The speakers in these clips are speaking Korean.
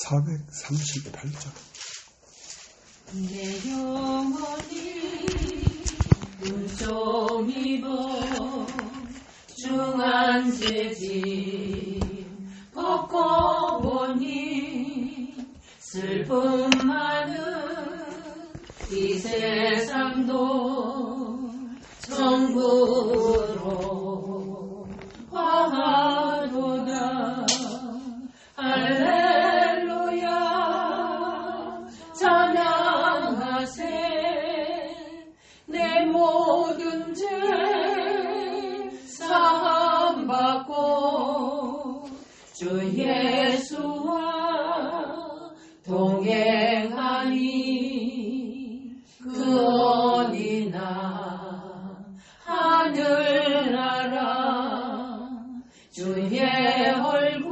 438장. 내 영혼이 눈좀 입어 중한죄짐 벗고 보니 슬픔 많은 이 세상도 천국으로 화하도다. 할렐루야 찬양하세. 내 모든 죄 사함받고 주 예수와 동행하니 그 어디나 하늘나라 주의 얼굴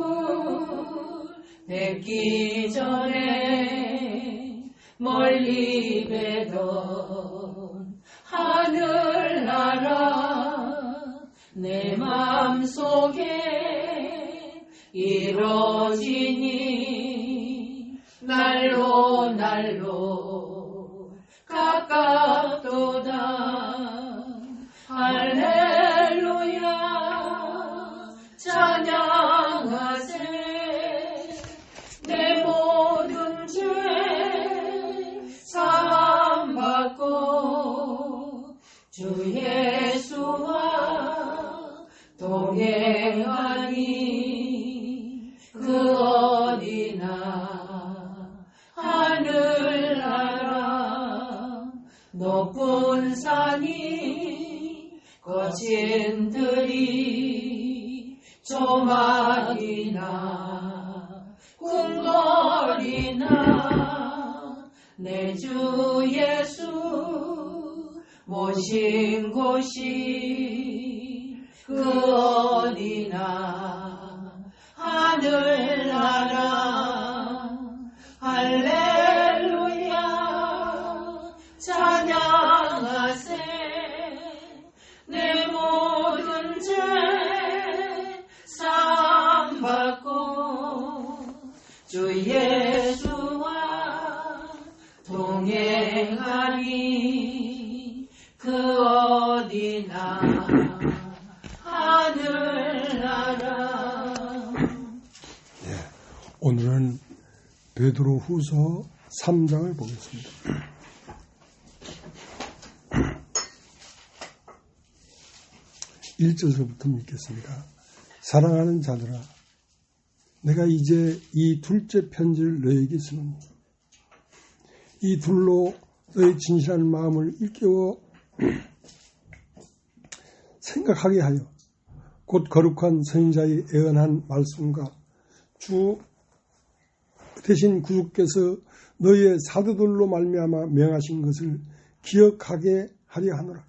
뵙기 전에 멀리 뵈던 하늘나라 내 맘속에 이루어지니 날로 날로 가깝도다. 할렐루야 찬양하세. 내 모든 죄 사함받고 주 예수와 동행하니 그 어디나 하늘나라 높은 산이 거친 들이 조막이나 궁궐이나 내 주 예수 모신 곳이 그 어디나 하늘나라. 할렐루야 찬양하세. 내 모든 죄 사함받고 주 예수와 동행하니 그 어디나 하늘나라. 오늘은 베드로후서 3장을 보겠습니다. 1절부터 읽겠습니다. 사랑하는 자들아, 내가 이제 이 둘째 편지를 너에게 쓰노니 이 둘로 너의 진실한 마음을 일깨워 생각하게 하여 곧 거룩한 선지자의 애언한 말씀과 주 대신 구주께서 너희의 사도들로 말미암아 명하신 것을 기억하게 하려 하노라.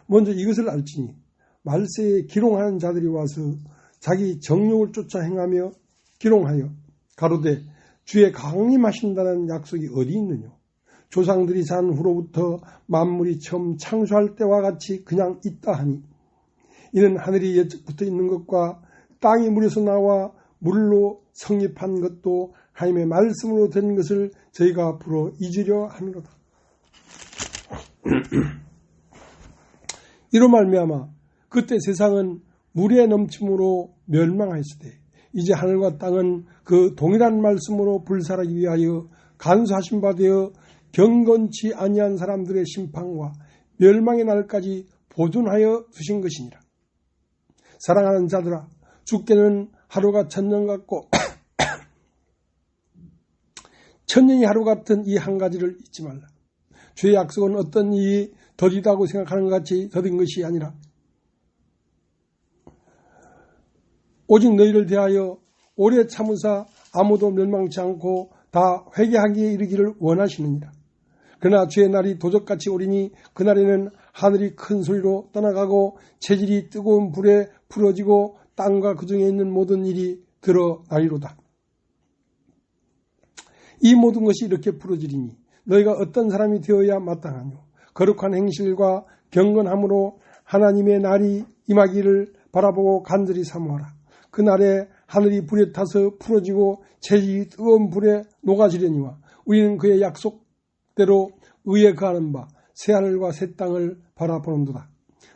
먼저 이것을 알지니 말세에 기롱하는 자들이 와서 자기 정욕을 쫓아 행하며 기롱하여 가로되 주의 강림하신다는 약속이 어디 있느냐. 조상들이 산 후로부터 만물이 처음 창조할 때와 같이 그냥 있다 하니 이는 하늘이 옛적부터 있는 것과 땅이 물에서 나와 물로 성립한 것도 하나님의 말씀으로 된 것을 저희가 불어 잊으려 하노라. 이로 말미암아 그때 세상은 물의 넘침으로 멸망하였으되 이제 하늘과 땅은 그 동일한 말씀으로 불살하기 위하여 간수하신 바 되어 경건치 아니한 사람들의 심판과 멸망의 날까지 보존하여 두신 것이니라. 사랑하는 자들아, 주께는 하루가 천년 같고 천년이 하루 같은 이 한 가지를 잊지 말라. 주의 약속은 어떤 일이 더디다고 생각하는 것 같이 더딘 것이 아니라 오직 너희를 대하여 오래 참으사 아무도 멸망치 않고 다 회개하기에 이르기를 원하시느니라. 그러나 주의 날이 도적같이 오리니 그날에는 하늘이 큰 소리로 떠나가고 체질이 뜨거운 불에 풀어지고 땅과 그 중에 있는 모든 일이 드러나리로다. 이 모든 것이 이렇게 풀어지리니 너희가 어떤 사람이 되어야 마땅하뇨. 거룩한 행실과 경건함으로 하나님의 날이 임하기를 바라보고 간절히 사모하라. 그날에 하늘이 불에 타서 풀어지고 재질이 뜨거운 불에 녹아지려니와 우리는 그의 약속대로 의에 거하는 바 새하늘과 새 땅을 바라보는도다.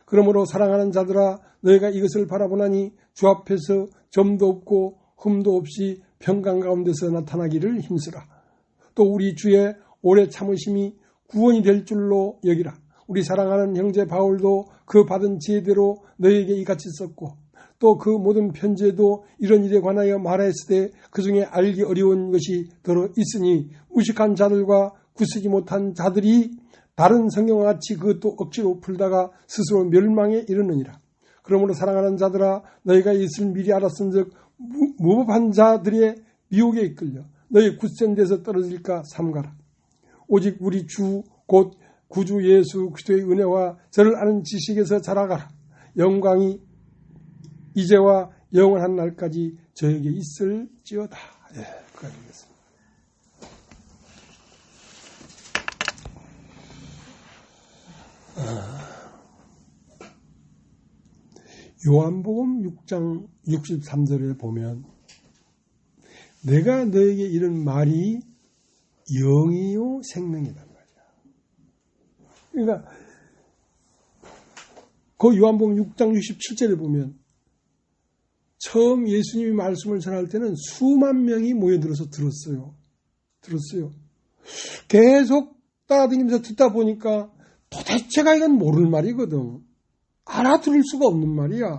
그러므로 사랑하는 자들아 너희가 이것을 바라보나니 주 앞에서 점도 없고 흠도 없이 평강 가운데서 나타나기를 힘쓰라. 또 우리 주의 오래 참으심이 구원이 될 줄로 여기라. 우리 사랑하는 형제 바울도 그 받은 지혜대로 너희에게 이같이 썼고 또 그 모든 편지에도 이런 일에 관하여 말하였을 때 그 중에 알기 어려운 것이 들어 있으니 무식한 자들과 굳세지 못한 자들이 다른 성경과 같이 그것도 억지로 풀다가 스스로 멸망에 이르느니라. 그러므로 사랑하는 자들아 너희가 이것을 미리 알았은즉 무법한 자들의 미혹에 이끌려 너희 굳센 데서 떨어질까 삼가라. 오직 우리 주 곧 구주 예수 그리스도의 은혜와 저를 아는 지식에서 자라가라. 영광이 이제와 영원한 날까지 저에게 있을지어다. 예, 그까지겠습니다. 요한복음 6장 63절에 보면 내가 너에게 이런 말이 영이요 생명이란 말이야. 그러니까 그 요한복음 6장 67절에 보면 처음 예수님이 말씀을 전할 때는 수만 명이 모여들어서 들었어요. 계속 따라다니면서 듣다 보니까 도대체가 이건 모를 말이거든. 알아들을 수가 없는 말이야.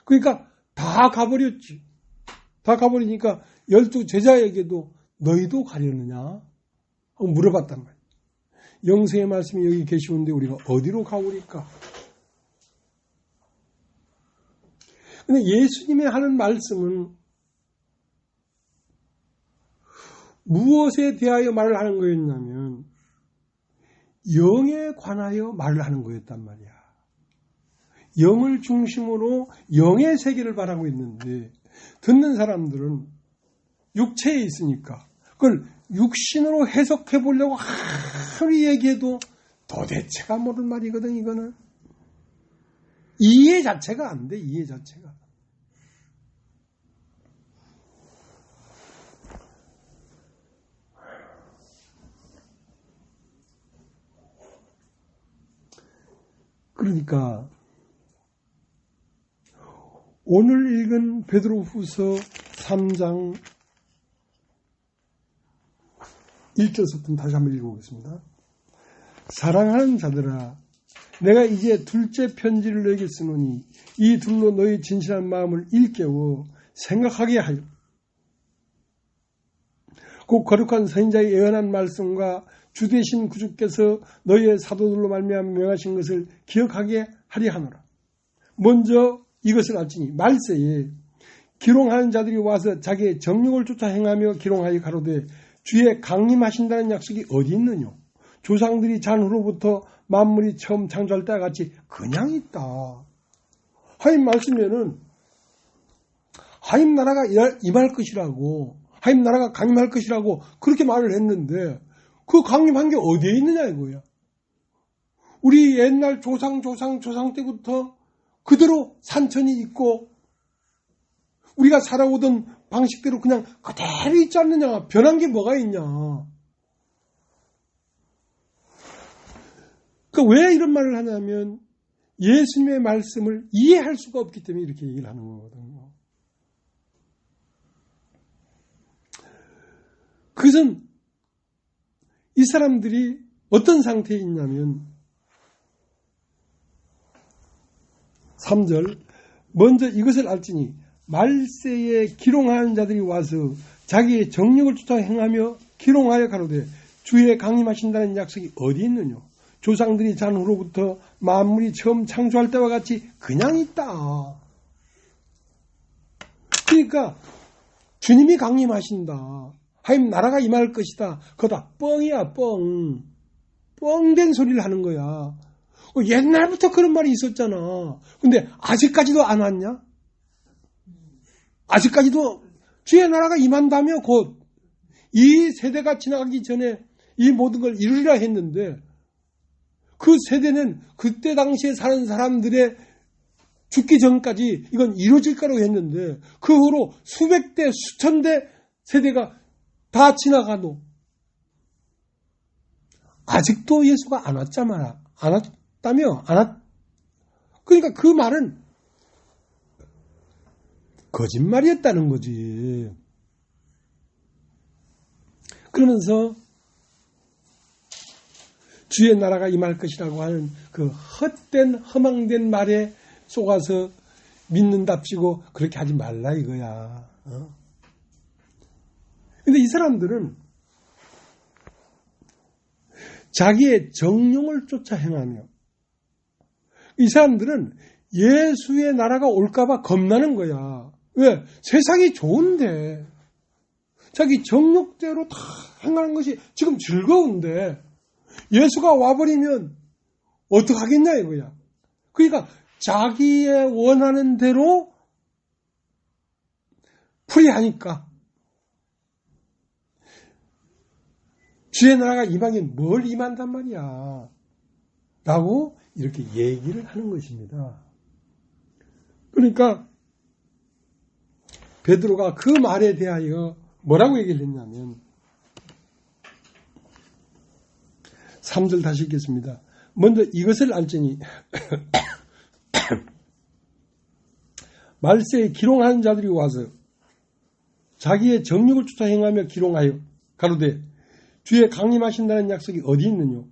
그러니까 다 가버렸지. 다 가버리니까 12 제자에게도 너희도 가려느냐? 하고 물어봤단 말이야. 영생의 말씀이 여기 계시는데 우리가 어디로 가오리까? 근데 예수님이 하는 말씀은 무엇에 대하여 말을 하는 거였냐면 영에 관하여 말을 하는 거였단 말이야. 영을 중심으로 영의 세계를 바라고 있는데 듣는 사람들은 육체에 있으니까 그걸 육신으로 해석해 보려고 아무리 얘기해도 도대체가 모를 말이거든. 이거는 이해 자체가 안 돼. 이해 자체가. 그러니까 오늘 읽은 베드로후서 3장 1절부터 다시 한번 읽어보겠습니다. 사랑하는 자들아 내가 이제 둘째 편지를 너에게 쓰노니 이 둘로 너희 진실한 마음을 일깨워 생각하게 하여 곧 거룩한 선지자의 예언한 말씀과 주 되신 구주께서 너희의 사도들로 말미암아 명하신 것을 기억하게 하리 하노라. 먼저 이것을 알지니 말세에 기롱하는 자들이 와서 자기의 정욕을 쫓아 행하며 기롱하여 가로되 주의 강림하신다는 약속이 어디 있느냐. 조상들이 잔후로부터 만물이 처음 창조할 때와 같이 그냥 있다. 하나님 말씀에는 하나님 나라가 임할 것이라고 하나님 나라가 강림할 것이라고 그렇게 말을 했는데 그 강림한 게 어디에 있느냐 이거야. 우리 옛날 조상 때부터 그대로 산천이 있고 우리가 살아오던 방식대로 그냥 그대로 있지 않느냐. 변한 게 뭐가 있냐. 그러니까 왜 이런 말을 하냐면 예수님의 말씀을 이해할 수가 없기 때문에 이렇게 얘기를 하는 거거든요. 그것은 이 사람들이 어떤 상태에 있냐면 3절 먼저 이것을 알지니 말세에 기롱하는 자들이 와서 자기의 정욕을 쫓아 행하며 기롱하여 가로되 주의 강림하신다는 약속이 어디 있느냐. 조상들이 잔후로부터 만물이 처음 창조할 때와 같이 그냥 있다. 그러니까 주님이 강림하신다. 하나님 나라가 임할 것이다. 그거다 뻥이야 뻥. 뻥된 소리를 하는 거야. 옛날부터 그런 말이 있었잖아. 근데 아직까지도 안 왔냐? 아직까지도 주의 나라가 임한다며 곧 이 세대가 지나가기 전에 이 모든 걸 이루리라 했는데 그 세대는 그때 당시에 사는 사람들의 죽기 전까지 이건 이루어질 거라고 했는데 그 후로 수백 대 수천 대 세대가 다 지나가도 아직도 예수가 안 왔잖아. 안 왔다며? 그러니까 그 말은 거짓말이었다는 거지. 그러면서 주의 나라가 임할 것이라고 하는 그 헛된 허망된 말에 속아서 믿는답시고 그렇게 하지 말라 이거야. 근데 이 사람들은 자기의 정욕을 쫓아 행하며 이 사람들은 예수의 나라가 올까봐 겁나는 거야. 왜? 세상이 좋은데 자기 정욕대로 다 행하는 것이 지금 즐거운데 예수가 와버리면 어떡하겠냐 이거야. 그러니까 자기의 원하는 대로 풀이하니까 주의 나라가 임하긴 뭘 임한단 말이야 라고 이렇게 얘기를 하는 것입니다. 그러니까 베드로가 그 말에 대하여 뭐라고 얘기를 했냐면 3절 다시 읽겠습니다. 먼저 이것을 알지니 말세에 기롱하는 자들이 와서 자기의 정욕을 쫓아 행하며 기롱하여 가로되 주의 강림하신다는 약속이 어디 있느냐?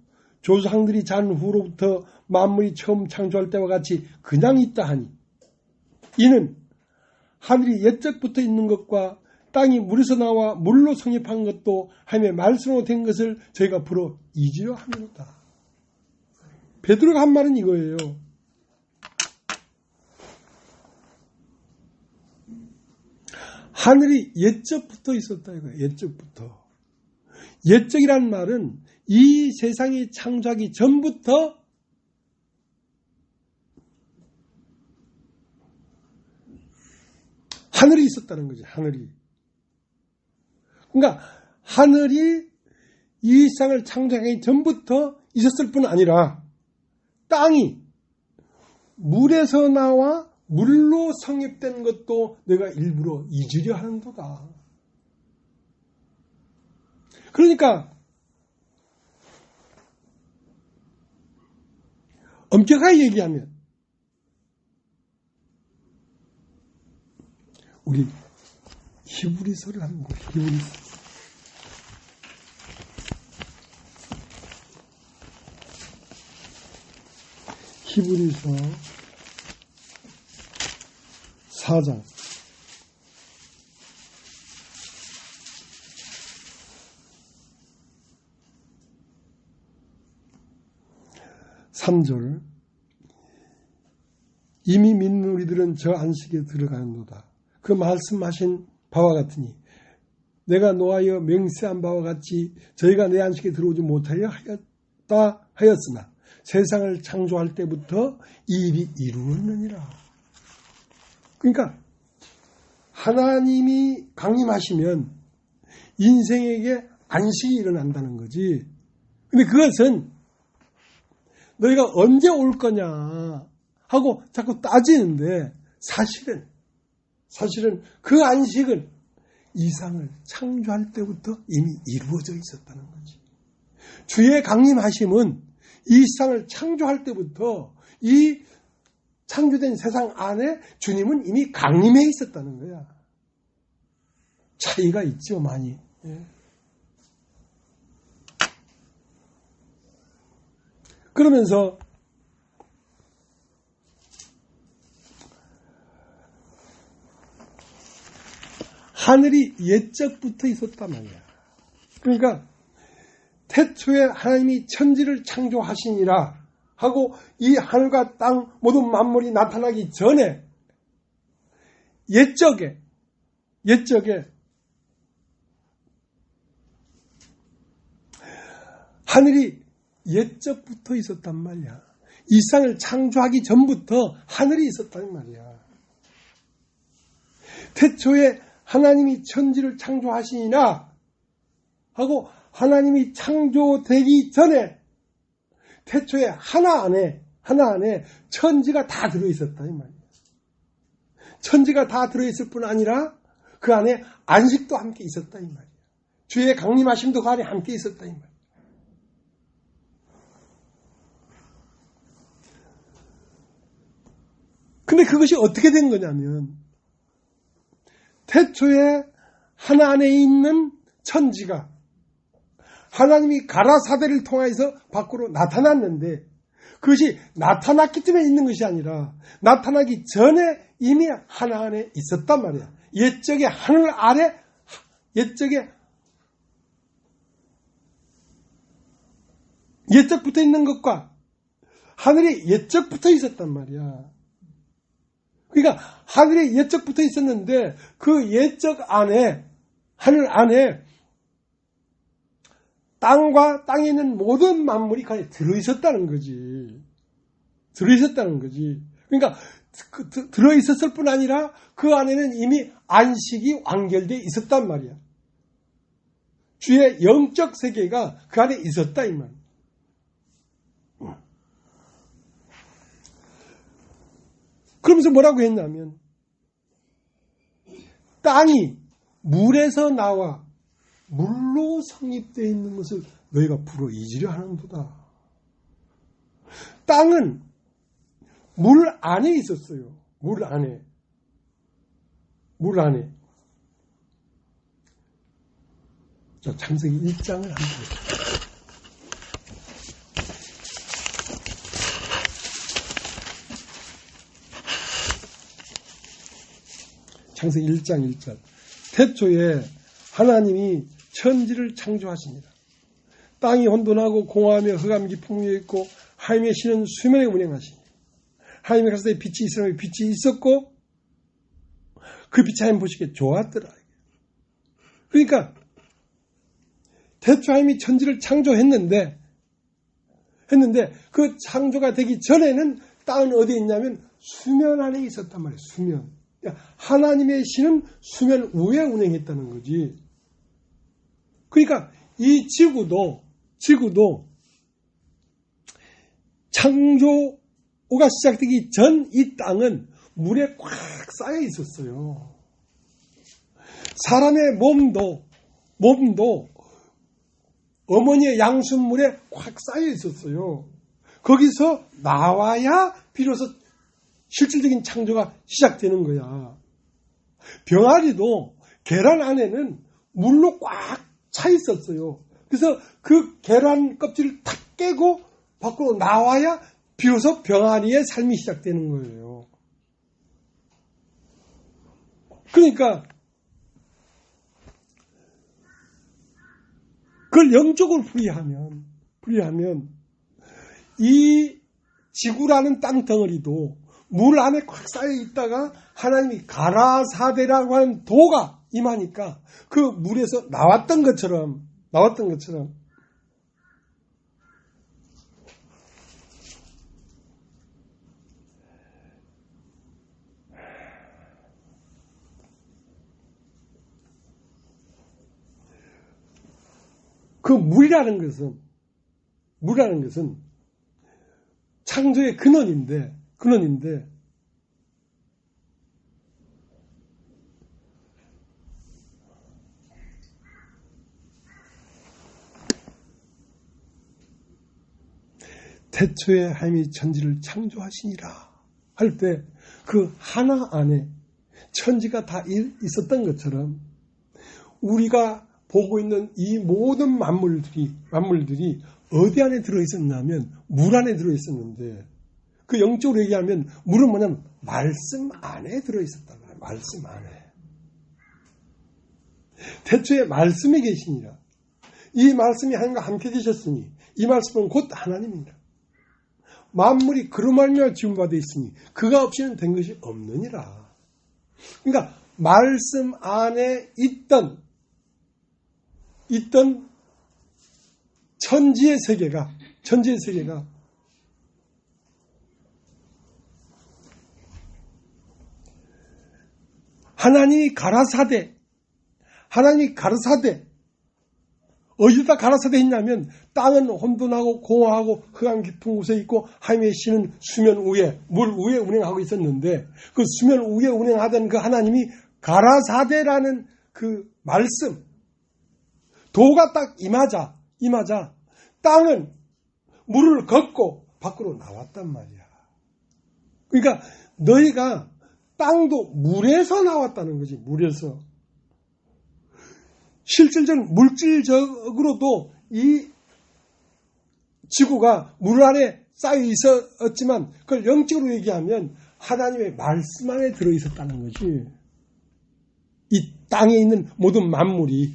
조상들이 잔 후로부터 만물이 처음 창조할 때와 같이 그냥 있다 하니 이는 하늘이 옛적부터 있는 것과 땅이 물에서 나와 물로 성립한 것도 하며 말씀으로 된 것을 저희가 풀어 잊으려 함이로다. 베드로가 한 말은 이거예요. 하늘이 옛적부터 있었다 이거예요. 옛적부터. 옛적이라는 말은 이 세상이 창조하기 전부터 하늘이 있었다는 거지. 하늘이. 그러니까 하늘이 이 세상을 창조하기 전부터 있었을 뿐 아니라 땅이 물에서 나와 물로 성립된 것도 내가 일부러 잊으려 하는도다. 그러니까 엄격하게 얘기하면 우리 히브리서를 하는 거예요. 히브리서 4장 3절 이미 믿는 우리들은 저 안식에 들어가는도다. 그 말씀하신 바와 같으니 내가 노하여 맹세한 바와 같이 저희가 내 안식에 들어오지 못하여 하였다 하였으나 세상을 창조할 때부터 이 일이 이루어졌느니라. 그러니까 하나님이 강림하시면 인생에게 안식이 일어난다는 거지. 근데 그것은 너희가 언제 올 거냐 하고 자꾸 따지는데 사실은 그 안식은 이상을 창조할 때부터 이미 이루어져 있었다는 거지. 주의 강림하심은 이 세상을 창조할 때부터 이 창조된 세상 안에 주님은 이미 강림해 있었다는 거야. 차이가 있죠, 많이. 예. 그러면서 하늘이 옛적부터 있었단 말이야. 그러니까 태초에 하나님이 천지를 창조하시니라 하고 이 하늘과 땅 모든 만물이 나타나기 전에 옛적에 하늘이 옛적부터 있었단 말이야. 이 세상을 창조하기 전부터 하늘이 있었단 말이야. 태초에 하나님이 천지를 창조하시니라 하고 하나님이 창조되기 전에 태초에 하나 안에 천지가 다 들어있었다 이 말이에요. 천지가 다 들어있을 뿐 아니라 그 안에 안식도 함께 있었다 이 말이에요. 주의 강림하심도 그 안에 함께 있었다 이 말이에요. 근데 그것이 어떻게 된 거냐면 태초에 하나 안에 있는 천지가 하나님이 가라사대를 통해서 밖으로 나타났는데 그것이 나타났기 때문에 있는 것이 아니라 나타나기 전에 이미 하나 안에 있었단 말이야. 옛적에 하늘 아래 옛적부터 있는 것과 하늘이 옛적부터 있었단 말이야. 그러니까 하늘이 옛적부터 있었는데 그 옛적 안에 하늘 안에 땅과 땅에 있는 모든 만물이 그 안에 들어있었다는 거지. 들어있었다는 거지. 그러니까 들어있었을 뿐 아니라 그 안에는 이미 안식이 완결되어 있었단 말이야. 주의 영적 세계가 그 안에 있었다 이 말이야. 그러면서 뭐라고 했냐면 땅이 물에서 나와 물로 성립되어 있는 것을 너희가 불어 잊으려 하는도다. 땅은 물 안에 있었어요. 물 안에. 자, 창세기 1장을 한번 보세요. 창세기 1장 1절. 태초에 하나님이 천지를 창조하십니다. 땅이 혼돈하고 공허하며 흑암이 풍부해 있고 하나님의 신은 수면에 운행하시니 하나님의 가라사대 빛이 있으면 빛이 있었고 그 빛이 하나님 보시기에 좋았더라. 그러니까 태초 하나님이 천지를 창조했는데 그 창조가 되기 전에는 땅은 어디에 있냐면 수면 안에 있었단 말이에요. 수면. 하나님의 신은 수면 위에 운행했다는 거지. 그러니까 이 지구도 창조가 시작되기 전 이 땅은 물에 꽉 쌓여 있었어요. 사람의 몸도 어머니의 양순물에 꽉 쌓여 있었어요. 거기서 나와야 비로소 실질적인 창조가 시작되는 거야. 병아리도 계란 안에는 물로 꽉 차 있었어요. 그래서 그 계란 껍질을 탁 깨고 밖으로 나와야 비로소 병아리의 삶이 시작되는 거예요. 그러니까 그걸 영적으로 풀이하면 이 지구라는 땅덩어리도 물 안에 꽉 쌓여 있다가 하나님이 가라사대라고 하는 도가 임하니까 그 물에서 나왔던 것처럼 그 물이라는 것은 창조의 근원인데 태초에 하나님이 천지를 창조하시니라 할 때 그 하나 안에 천지가 다 있었던 것처럼 우리가 보고 있는 이 모든 만물들이 어디 안에 들어있었냐면 물 안에 들어있었는데 그 영적으로 얘기하면 물은 뭐냐면 말씀 안에 들어있었다는 거예요. 말씀 안에. 태초에 말씀이 계시니라. 이 말씀이 하나님과 함께 계셨으니 이 말씀은 곧 하나님입니다. 만물이 그로 말미암아 지음받아 있으니 그가 없이는 된 것이 없느니라. 그러니까 말씀 안에 있던 천지의 세계가 하나님이 가라사대 어디다 가라사대 했냐면 땅은 혼돈하고 공허하고 흑암 깊은 곳에 있고 하나님의 신은 수면 위에 물 위에 운행하고 있었는데 그 수면 위에 운행하던 그 하나님이 가라사대라는 그 말씀 도가 딱 임하자 땅은 물을 걷고 밖으로 나왔단 말이야. 그러니까 너희가 땅도 물에서 나왔다는 거지. 물에서. 실질적 물질적으로도 이 지구가 물 안에 쌓여 있었지만 그걸 영적으로 얘기하면 하나님의 말씀 안에 들어있었다는 거지. 이 땅에 있는 모든 만물이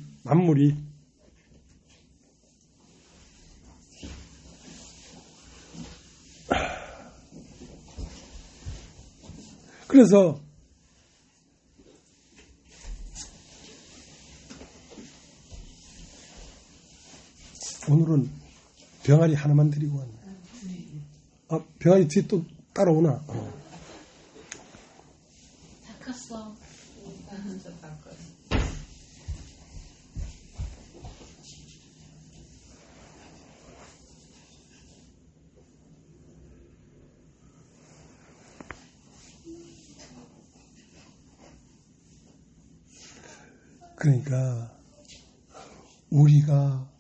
그래서 오늘은 병아리 하나만 드리고 왔네. 아, 병아리 뒤에 또 따라오나? 다 컸어. 다 컸어. 그러니까 우리가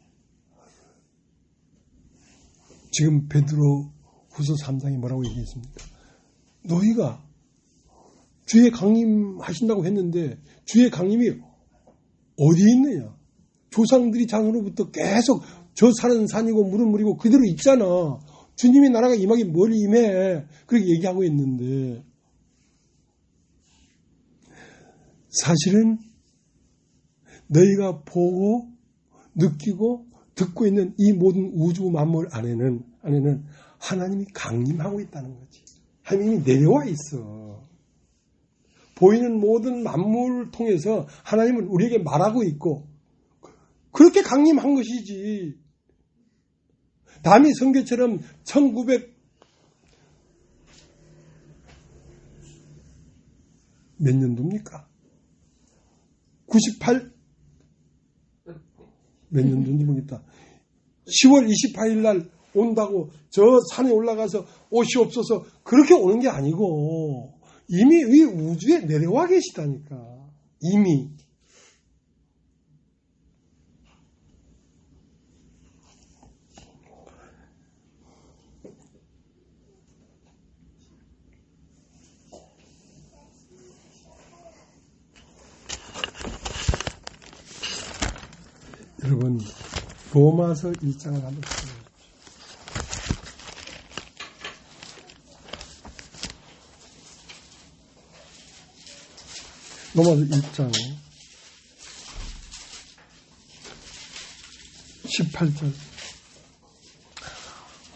지금 베드로 후서 3장이 뭐라고 얘기했습니까? 너희가 주의 강림하신다고 했는데 주의 강림이 어디 있느냐? 조상들이 장으로부터 계속 저 산은 산이고 물은 물이고 그대로 있잖아. 주님의 나라가 임하기 멀리 임해. 그렇게 얘기하고 있는데 사실은 너희가 보고 느끼고 듣고 있는 이 모든 우주 만물 안에는 하나님이 강림하고 있다는 거지. 하나님이 내려와 있어. 보이는 모든 만물을 통해서 하나님은 우리에게 말하고 있고 그렇게 강림한 것이지. 다미 선교처럼 1900 몇 년도입니까? 98 몇 년도인지 모르겠다. 10월 28일 날 온다고 저 산에 올라가서 옷이 없어서 그렇게 오는 게 아니고 이미 이 우주에 내려와 계시다니까. 이미. 여러분 로마서 1장을 한번 보세요. 로마서 1장 18절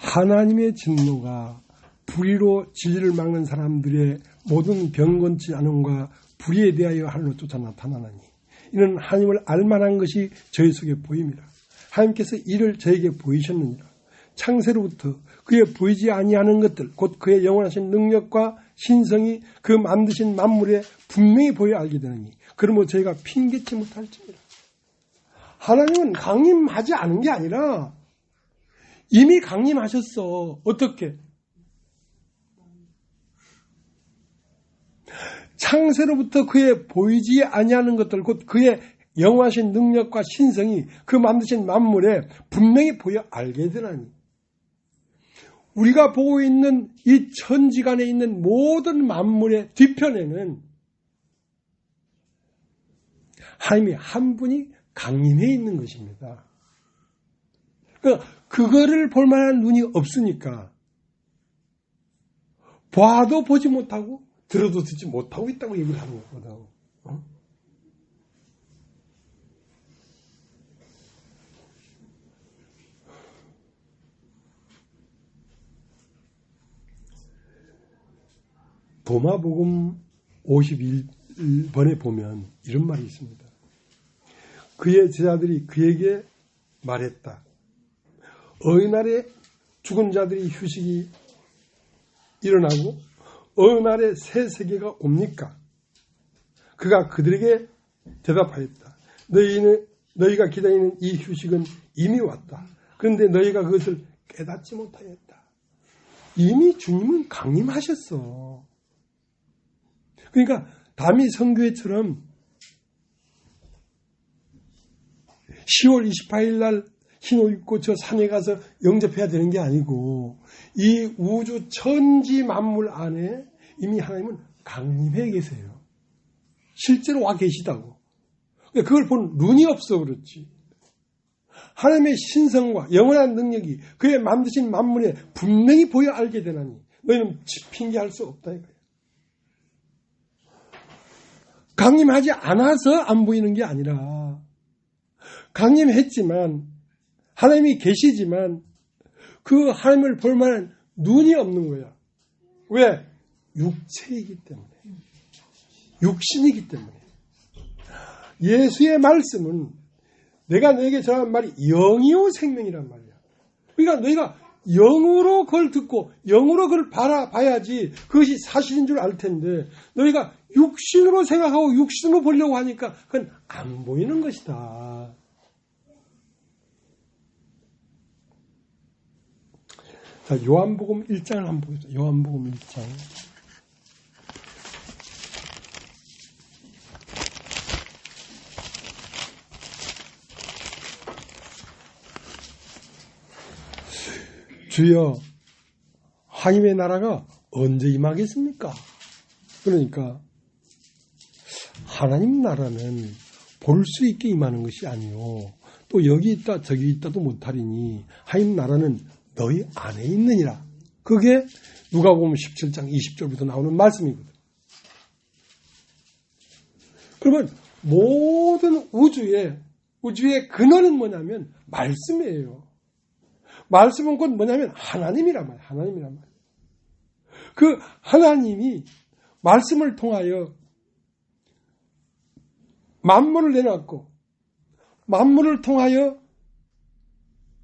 하나님의 진노가 불의로 진리를 막는 사람들의 모든 병건치 않음과 불의에 대하여 하늘로 쫓아 나타나나니 이는 하나님을 알만한 것이 저희 속에 보임이라. 하나님께서 이를 저에게 보이셨느니라. 창세로부터 그의 보이지 아니하는 것들 곧 그의 영원하신 능력과 신성이 그 만드신 만물에 분명히 보여 알게 되느니 그러므로 저희가 핑계치 못할지니라. 하나님은 강림하지 않은 게 아니라 이미 강림하셨어. 어떻게? 창세로부터 그의 보이지 아니하는 것들 곧 그의 영원하신 능력과 신성이 그 만드신 만물에 분명히 보여 알게 되나니 우리가 보고 있는 이 천지간에 있는 모든 만물의 뒤편에는 하나님이 한 분이 강림해 있는 것입니다. 그러니까 그거를 볼 만한 눈이 없으니까 봐도 보지 못하고 들어도 듣지 못하고 있다고 얘기를 하는 거거든. 도마복음 51번에 보면 이런 말이 있습니다. 그의 제자들이 그에게 말했다. 어느 날에 죽은 자들이 휴식이 일어나고 어느 날에 새 세계가 옵니까? 그가 그들에게 대답하였다. 너희는 너희가 기다리는 이 휴식은 이미 왔다. 그런데 너희가 그것을 깨닫지 못하였다. 이미 주님은 강림하셨어. 그러니까 다미 선교회처럼 10월 28일 날 흰 옷 입고 저 산에 가서 영접해야 되는 게 아니고 이 우주 천지 만물 안에 이미 하나님은 강림해 계세요. 실제로 와 계시다고. 그걸 본 눈이 없어 그렇지. 하나님의 신성과 영원한 능력이 그의 만드신 만물에 분명히 보여 알게 되나니 너희는 핑계할 수 없다 이거예요. 강림하지 않아서 안 보이는 게 아니라 강림했지만 하나님이 계시지만 그 하나님을 볼 만한 눈이 없는 거야. 왜? 육체이기 때문에. 육신이기 때문에. 예수의 말씀은 내가 너에게 전한 말이 영이요 생명이란 말이야. 그러니까 너희가 영으로 그걸 듣고 영으로 그걸 바라봐야지 그것이 사실인 줄 알 텐데 너희가 육신으로 생각하고 육신으로 보려고 하니까 그건 안 보이는 것이다. 자, 요한복음 1장을 한번 보겠습니다. 요한복음 1장. 주여, 하나님의 나라가 언제 임하겠습니까? 그러니까 하나님 나라는 볼 수 있게 임하는 것이 아니요. 또 여기 있다 저기 있다도 못하리니 하나님 나라는 너희 안에 있느니라. 그게 누가복음 17장 20절부터 나오는 말씀이거든. 그러면 모든 우주의 근원은 뭐냐면 말씀이에요. 말씀은 곧 뭐냐면 하나님이란 말이에요. 하나님이란 말이에요. 그 하나님이 말씀을 통하여 만물을 내놨고 만물을 통하여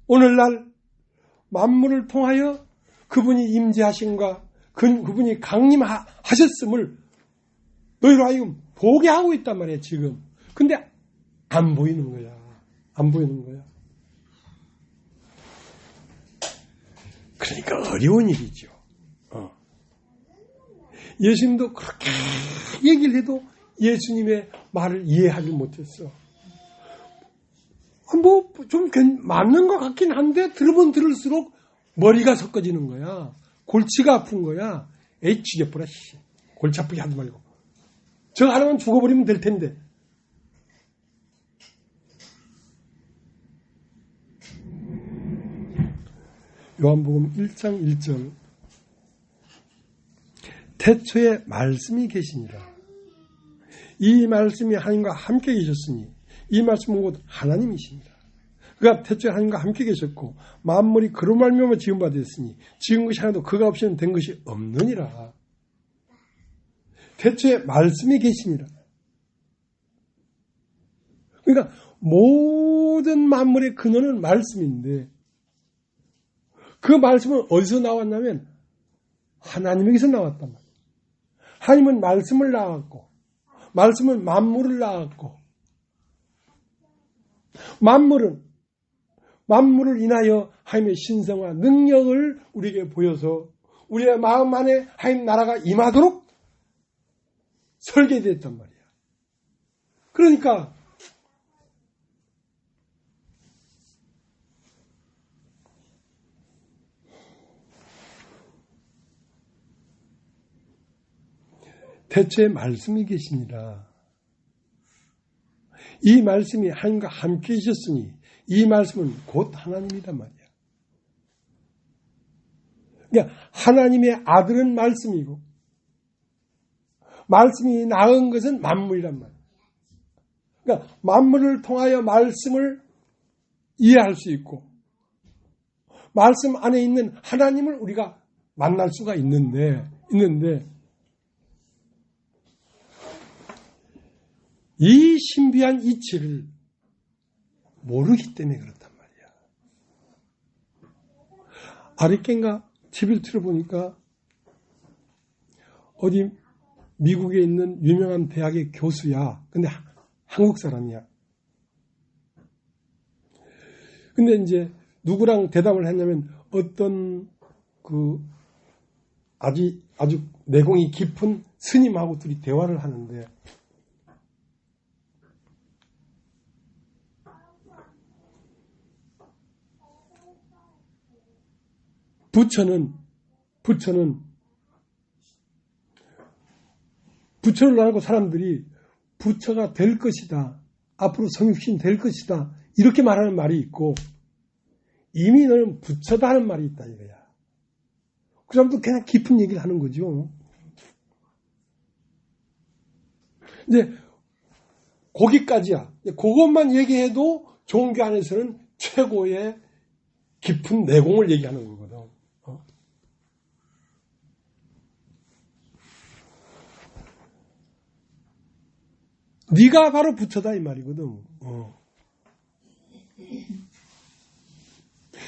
오늘날 만물을 통하여 그분이 임재하심과 그분이 강림하셨음을 너희로 하여금 보게 하고 있단 말이에요, 지금. 근데 안 보이는 거야. 안 보이는 거야. 그러니까 어려운 일이죠. 예수님도 그렇게 얘기를 해도 예수님의 말을 이해하지 못했어. 좀 맞는 것 같긴 한데 들으면 들을수록 머리가 섞어지는 거야. 골치가 아픈 거야. 에이 죽여버려. 골치 아프게 하지 말고. 저 하나만 죽어버리면 될 텐데. 요한복음 1장 1절. 태초에 말씀이 계시니라. 이 말씀이 하나님과 함께 계셨으니 이 말씀은 곧 하나님이십니다. 그가 태초에 하나님과 함께 계셨고 만물이 그로 말미암아 지은 바 되었으니 지은 것이 하나도 그가 없이는 된 것이 없느니라. 태초에 말씀이 계시니라. 그러니까 모든 만물의 근원은 말씀인데 그 말씀은 어디서 나왔냐면 하나님에게서 나왔단 말이에요. 하나님은 말씀을 낳았고 말씀은 만물을 낳았고 만물을 인하여 하나님의 신성과 능력을 우리에게 보여서 우리의 마음 안에 하나님 나라가 임하도록 설계됐단 말이야. 그러니까 태초에 말씀이 계시니라. 이 말씀이 하나님과 함께 계셨으니 이 말씀은 곧 하나님이란 말이야. 그러니까 하나님의 아들은 말씀이고 말씀이 낳은 것은 만물이란 말이야. 그러니까 만물을 통하여 말씀을 이해할 수 있고 말씀 안에 있는 하나님을 우리가 만날 수가 있는데 이 신비한 이치를 모르기 때문에 그렇단 말이야. 아리깸가 TV를 틀어보니까 어디 미국에 있는 유명한 대학의 교수야. 근데 한국 사람이야. 근데 이제 누구랑 대담을 했냐면 어떤 아주 내공이 깊은 스님하고 둘이 대화를 하는데 부처를 알고 사람들이 부처가 될 것이다. 앞으로 성육신 될 것이다. 이렇게 말하는 말이 있고 이미 너는 부처다 하는 말이 있다 이거야. 그 사람도 그냥 깊은 얘기를 하는 거죠. 이제 거기까지야. 그것만 얘기해도 종교 안에서는 최고의 깊은 내공을 얘기하는 거거든. 네가 바로 부처다 이 말이거든.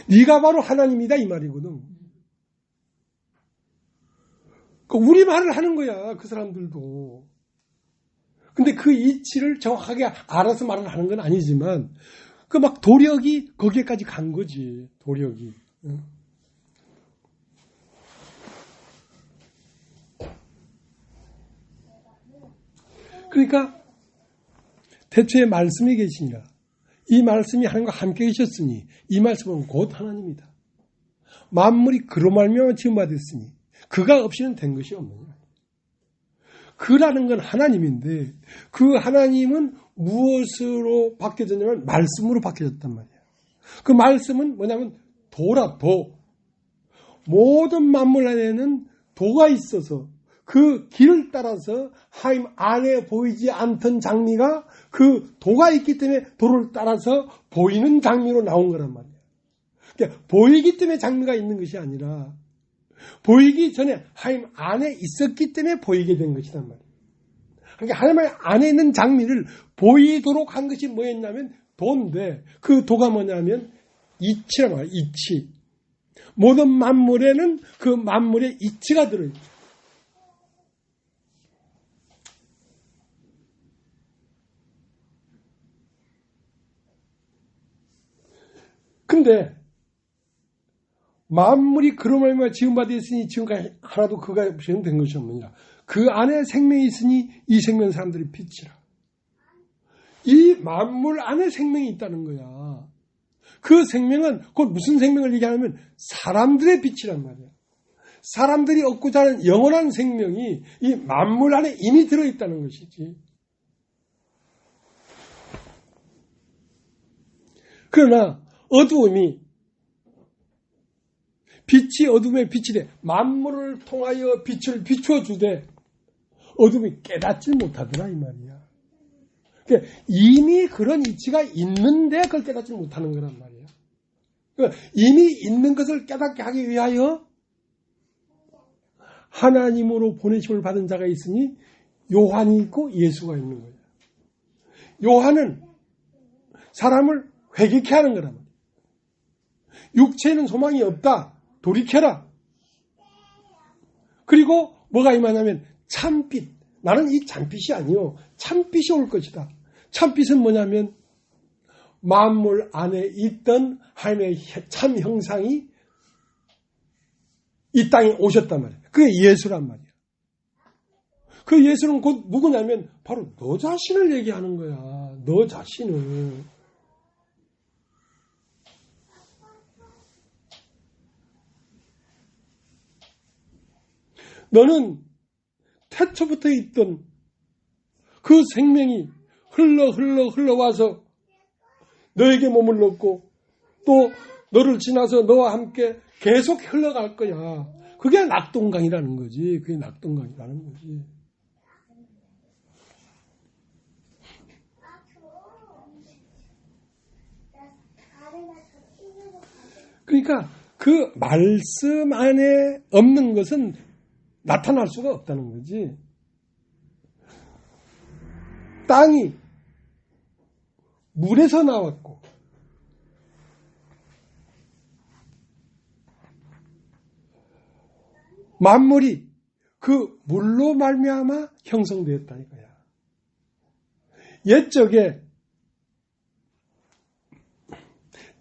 네가 바로 하나님이다 이 말이거든. 우리 말을 하는 거야 그 사람들도. 근데 그 이치를 정확하게 알아서 말을 하는 건 아니지만 그 막 도력이 거기에까지 간 거지. 도력이. 그러니까 태초에 말씀이 계시니라. 이 말씀이 하나님과 함께 계셨으니 이 말씀은 곧 하나님이다. 만물이 그로 말미암아 지음받았으니 그가 없이는 된 것이 없느니라. 그라는 건 하나님인데 그 하나님은 무엇으로 바뀌어졌냐면 말씀으로 바뀌어졌단 말이야. 그 말씀은 뭐냐면 도라 도. 모든 만물 안에는 도가 있어서 그 길을 따라서 하나님 안에 보이지 않던 장미가 그 도가 있기 때문에 도를 따라서 보이는 장미로 나온 거란 말이야. 그러니까 보이기 때문에 장미가 있는 것이 아니라 보이기 전에 하나님 안에 있었기 때문에 보이게 된 것이란 말이야. 그러니까 하나님 안에 있는 장미를 보이도록 한 것이 뭐였냐면 도인데 그 도가 뭐냐면 이치란 말이야. 이치. 모든 만물에는 그 만물의 이치가 들어있죠. 근데 만물이 그로 말미암아 지음받아 있으니 지금까지 하나도 그가 없이는 된 것이 없느니라. 그 안에 생명이 있으니 이 생명 사람들이 빛이라. 이 만물 안에 생명이 있다는 거야. 그 생명은 곧 무슨 생명을 얘기하냐면 사람들의 빛이란 말이야. 사람들이 얻고자 하는 영원한 생명이 이 만물 안에 이미 들어있다는 것이지. 그러나 어두움이 빛이 어둠에 빛이 돼 만물을 통하여 빛을 비추어 주되 어둠이 깨닫질 못하더라 이 말이야. 그러니까 이미 그런 이치가 있는데 그걸 깨닫지 못하는 거란 말이야. 그러니까 이미 있는 것을 깨닫게 하기 위하여 하나님으로 보내심을 받은 자가 있으니 요한이 있고 예수가 있는 거야. 요한은 사람을 회개케 하는 거란 말이야. 육체에는 소망이 없다. 돌이켜라. 그리고 뭐가 임하냐면 참빛. 나는 이 참빛이 아니요. 참빛이 올 것이다. 참빛은 뭐냐면 만물 안에 있던 하나님의 참 형상이 이 땅에 오셨단 말이야. 그게 예수란 말이야. 그 예수는 곧 누구냐면 바로 너 자신을 얘기하는 거야. 너 자신을. 너는 태초부터 있던 그 생명이 흘러와서 너에게 몸을 넣고 또 너를 지나서 너와 함께 계속 흘러갈 거야. 그게 낙동강이라는 거지. 그게 낙동강이라는 거지. 그러니까 그 말씀 안에 없는 것은 나타날 수가 없다는 거지. 땅이 물에서 나왔고 만물이 그 물로 말미암아 형성되었다 이거야. 옛적에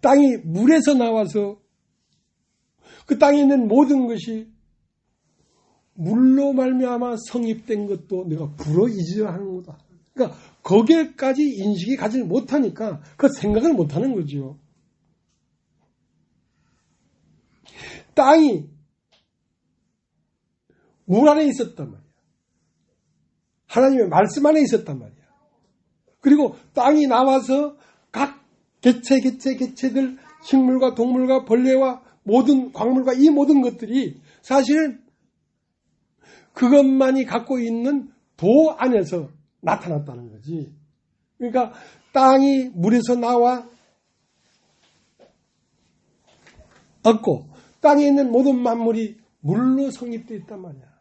땅이 물에서 나와서 그 땅에 있는 모든 것이 물로 말미암아 성립된 것도 내가 불어이지하는 거다. 그러니까 거기에까지 인식이 가지 못하니까 그 생각을 못하는 거죠. 땅이 물 안에 있었단 말이야. 하나님의 말씀 안에 있었단 말이야. 그리고 땅이 나와서 각 개체들, 식물과 동물과 벌레와 모든 광물과 이 모든 것들이 사실은 그것만이 갖고 있는 도 안에서 나타났다는 거지. 그러니까 땅이 물에서 나와 얻고 땅에 있는 모든 만물이 물로 성립되어 있단 말이야.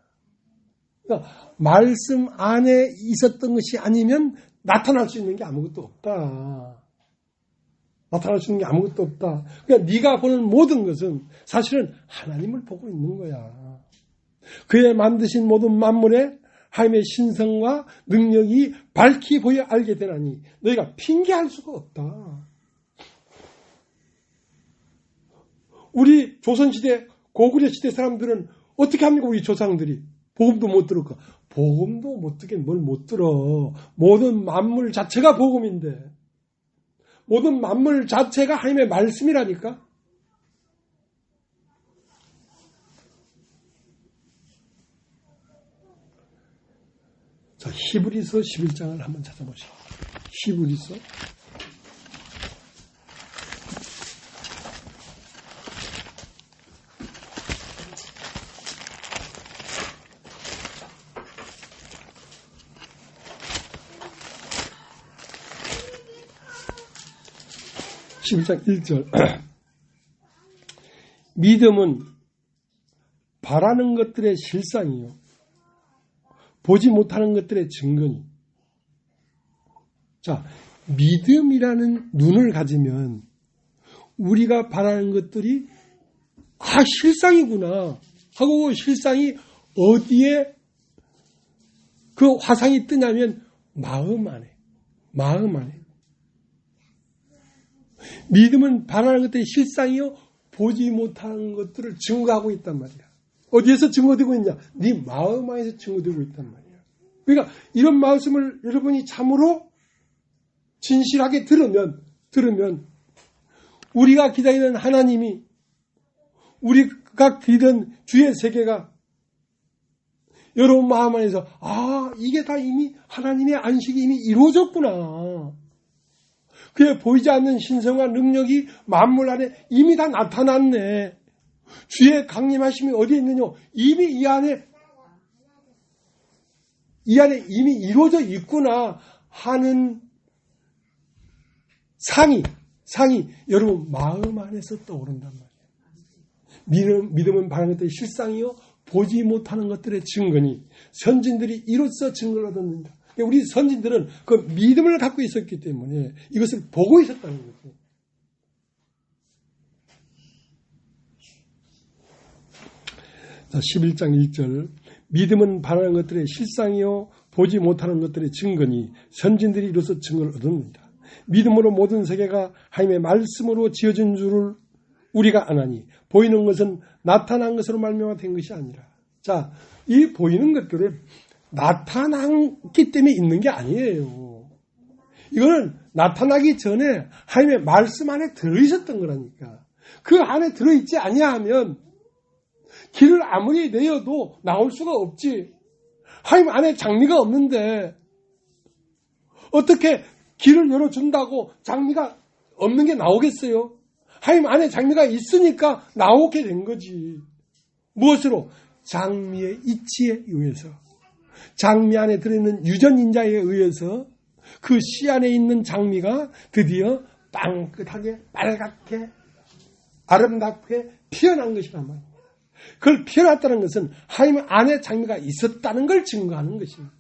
그러니까 말씀 안에 있었던 것이 아니면 나타날 수 있는 게 아무것도 없다. 나타날 수 있는 게 아무것도 없다. 그러니까 네가 보는 모든 것은 사실은 하나님을 보고 있는 거야. 그의 만드신 모든 만물에 하나님의 신성과 능력이 밝히 보여 알게 되나니 너희가 핑계할 수가 없다. 우리 조선시대 고구려시대 사람들은 어떻게 합니까? 우리 조상들이 복음도 못 들을까? 복음도 못 듣긴 뭘 못 들어. 모든 만물 자체가 복음인데 모든 만물 자체가 하나님의 말씀이라니까. 자, 히브리서 11장을 한번 찾아보시죠. 히브리서 11장 1절 믿음은 바라는 것들의 실상이요 보지 못하는 것들의 증거니. 자, 믿음이라는 눈을 가지면 우리가 바라는 것들이 실상이구나 하고 그 실상이 어디에 그 화상이 뜨냐면 마음 안에. 믿음은 바라는 것들이 실상이요 보지 못하는 것들을 증거하고 있단 말이야. 어디에서 증거되고 있냐? 네 마음 안에서 증거되고 있단 말이야. 그러니까 이런 말씀을 여러분이 참으로 진실하게 들으면 우리가 기다리는 하나님이 우리가 기다리던 주의 세계가 여러분 마음 안에서 이게 다 이미 하나님의 안식이 이미 이루어졌구나. 그의 보이지 않는 신성과 능력이 만물 안에 이미 다 나타났네. 주의 강림하심이 어디에 있느냐? 이미 이 안에 이미 이루어져 있구나 하는 상이 여러분 마음 안에서 떠오른단 말이에요. 믿음은 바라는 것들의 실상이요 보지 못하는 것들의 증거니 선진들이 이로써 증거를 얻었는다. 우리 선진들은 그 믿음을 갖고 있었기 때문에 이것을 보고 있었다는 거죠. 자, 11장 1절 믿음은 바라는 것들의 실상이요 보지 못하는 것들의 증거니 선진들이 이로써 증거를 얻었습니다. 믿음으로 모든 세계가 하나님의 말씀으로 지어진 줄을 우리가 아나니 보이는 것은 나타난 것으로 말미암아 된 것이 아니라. 자, 이 보이는 것들은 나타났기 때문에 있는 게 아니에요. 이거는 나타나기 전에 하나님의 말씀 안에 들어있었던 거라니까. 그 안에 들어있지 아니하면 길을 아무리 내어도 나올 수가 없지. 하나님 안에 장미가 없는데 어떻게 길을 열어준다고 장미가 없는 게 나오겠어요? 하나님 안에 장미가 있으니까 나오게 된 거지. 무엇으로? 장미의 이치에 의해서. 장미 안에 들어있는 유전인자에 의해서 그 씨 안에 있는 장미가 드디어 빵긋하게 빨갛게 아름답게 피어난 것이란 말입니다. 그걸 피어났다는 것은 하나님 안에 장미가 있었다는 걸 증거하는 것입니다.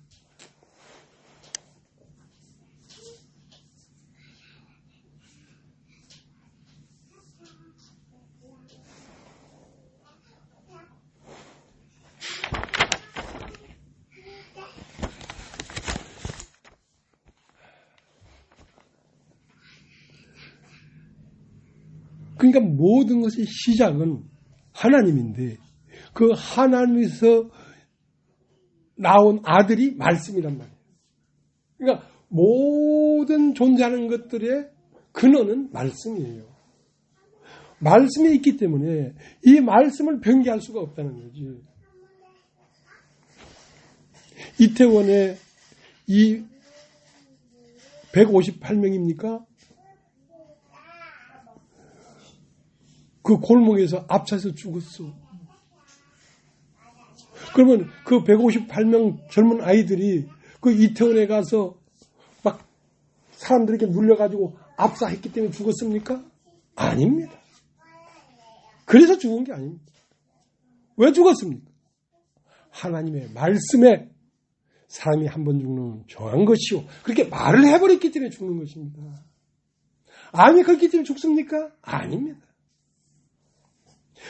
그러니까 모든 것의 시작은 하나님인데 그 하나님에서 나온 아들이 말씀이란 말이에요. 그러니까 모든 존재하는 것들의 근원은 말씀이에요. 말씀이 있기 때문에 이 말씀을 변개할 수가 없다는 거지. 이태원에 이 158명입니까? 그 골목에서 압사해서 죽었어. 그러면 그 158명 젊은 아이들이 그 이태원에 가서 막 사람들에게 눌려가지고 압사했기 때문에 죽었습니까? 아닙니다. 그래서 죽은 게 아닙니다. 왜 죽었습니까? 하나님의 말씀에 사람이 한 번 죽는 건 정한 것이요. 그렇게 말을 해버렸기 때문에 죽는 것입니다. 암이 걸기 때문에 죽습니까? 아닙니다.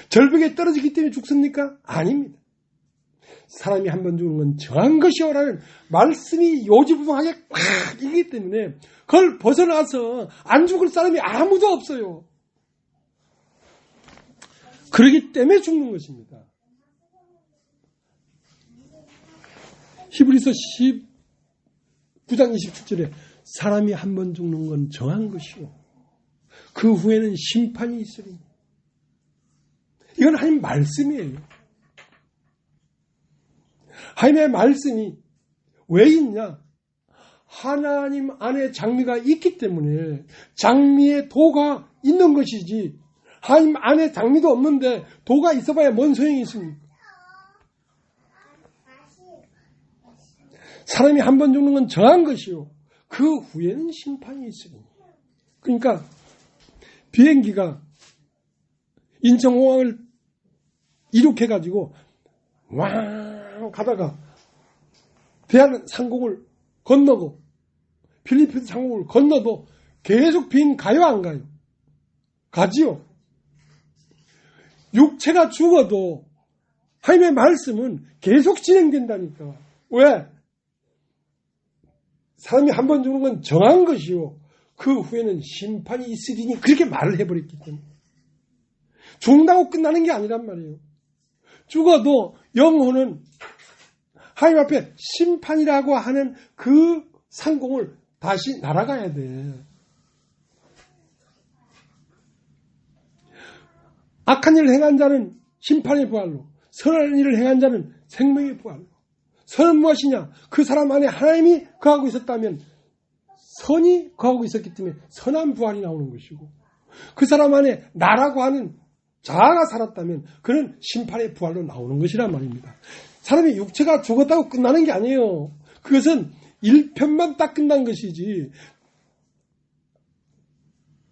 절벽에 떨어지기 때문에 죽습니까? 아닙니다. 사람이 한 번 죽는 건 정한 것이요라는 말씀이 요지부동하게 꽉 있기 때문에 그걸 벗어나서 안 죽을 사람이 아무도 없어요. 그러기 때문에 죽는 것입니다. 히브리서 19장 27절에 사람이 한 번 죽는 건 정한 것이요. 그 후에는 심판이 있으리니. 이건 하나님 말씀이에요. 하나님의 말씀이 왜 있냐? 하나님 안에 장미가 있기 때문에 장미에 도가 있는 것이지 하나님 안에 장미도 없는데 도가 있어봐야 뭔 소용이 있습니까? 사람이 한 번 죽는 건 정한 것이요. 그 후에는 심판이 있으니. 그러니까 비행기가 인천공항을 이륙해가지고 왕 가다가 대한상공을 건너고 필리핀 상공을 건너도 계속 비행 가요 안 가요? 가지요. 육체가 죽어도 하나님의 말씀은 계속 진행된다니까. 왜? 사람이 한 번 죽는 건 정한 것이요. 그 후에는 심판이 있으리니 그렇게 말을 해버렸기 때문에. 죽는다고 끝나는 게 아니란 말이에요. 죽어도 영혼은 하나님 앞에 심판이라고 하는 그 상공을 다시 날아가야 돼. 악한 일을 행한 자는 심판의 부활로, 선한 일을 행한 자는 생명의 부활로. 선은 무엇이냐? 그 사람 안에 하나님이 거하고 있었다면 선이 거하고 있었기 때문에 선한 부활이 나오는 것이고, 그 사람 안에 나라고 하는 자아가 살았다면 그는 심판의 부활로 나오는 것이란 말입니다. 사람의 육체가 죽었다고 끝나는 게 아니에요. 그것은 1편만 딱 끝난 것이지,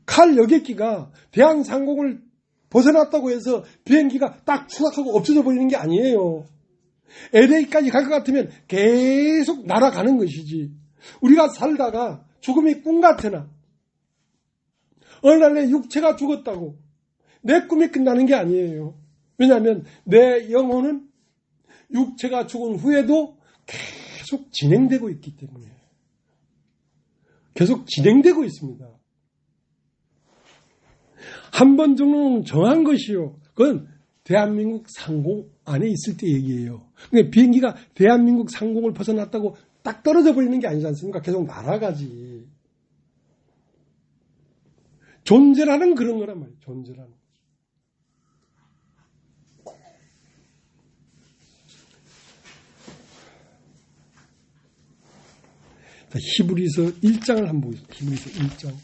칼 여객기가 대한상공을 벗어났다고 해서 비행기가 딱 추락하고 없어져 버리는 게 아니에요. LA까지 갈 것 같으면 계속 날아가는 것이지. 우리가 살다가 죽음이 꿈 같으나 어느 날 내 육체가 죽었다고 내 꿈이 끝나는 게 아니에요. 왜냐하면 내 영혼은 육체가 죽은 후에도 계속 진행되고 있기 때문에. 계속 진행되고 있습니다. 한 번 정도는 정한 것이요. 그건 대한민국 상공 안에 있을 때 얘기예요. 그러니까 비행기가 대한민국 상공을 벗어났다고 딱 떨어져 버리는 게 아니지 않습니까? 계속 날아가지. 존재라는 그런 거란 말이에요. 존재라는. 히브리서 1장을 한번 보겠습니다. 히브리서 1장.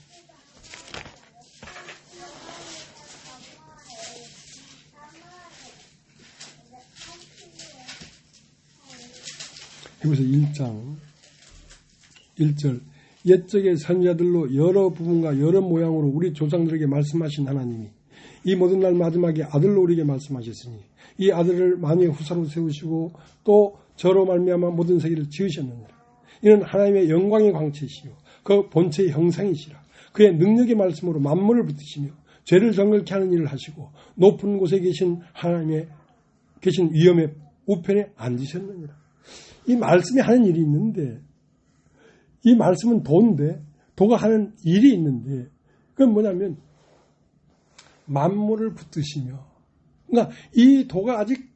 히브리서 1장 1절. 옛적의 선지자들로 여러 부분과 여러 모양으로 우리 조상들에게 말씀하신 하나님이 이 모든 날 마지막에 아들로 우리에게 말씀하셨으니 이 아들을 만유의 후사로 세우시고 또 저로 말미암아 모든 세계를 지으셨느니라. 이는 하나님의 영광의 광채시요 그 본체의 형상이시라. 그의 능력의 말씀으로 만물을 붙이시며 죄를 정결케 하는 일을 하시고 높은 곳에 계신 하나님의 계신 위엄의 우편에 앉으셨느니라. 이 말씀이 하는 일이 있는데, 이 말씀은 도인데 도가 하는 일이 있는데, 그건 뭐냐면 만물을 붙드시며, 그러니까 이 도가 아직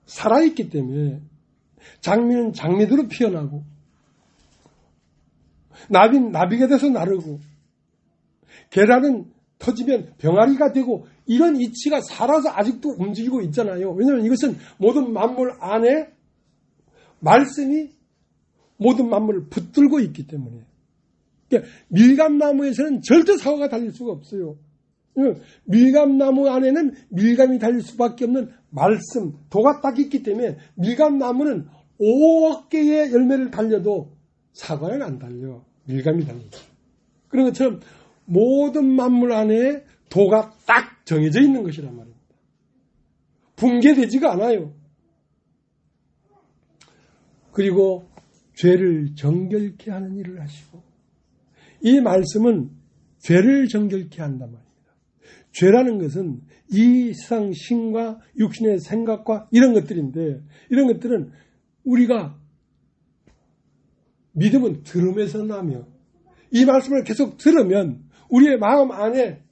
살아있기 때문에 장미는 장미대로 피어나고 나비는 나비가 돼서 나르고 계란은 터지면 병아리가 되고 이런 이치가 살아서 아직도 움직이고 있잖아요. 왜냐하면 이것은 모든 만물 안에 말씀이 모든 만물을 붙들고 있기 때문에. 그러니까 밀감나무에서는 절대 사과가 달릴 수가 없어요. 밀감나무 안에는 밀감이 달릴 수밖에 없는 말씀, 도가 딱 있기 때문에 밀감나무는 5억 개의 열매를 달려도 사과는 안 달려. 밀감이 달리죠. 그런 것처럼 모든 만물 안에 도가 딱 정해져 있는 것이란 말입니다. 붕괴되지가 않아요. 그리고 죄를 정결케 하는 일을 하시고, 이 말씀은 죄를 정결케 한단 말입니다. 죄라는 것은 이 세상 신과 육신의 생각과 이런 것들인데, 이런 것들은 우리가 믿음은 들음에서 나며, 이 말씀을 계속 들으면 우리의 마음 안에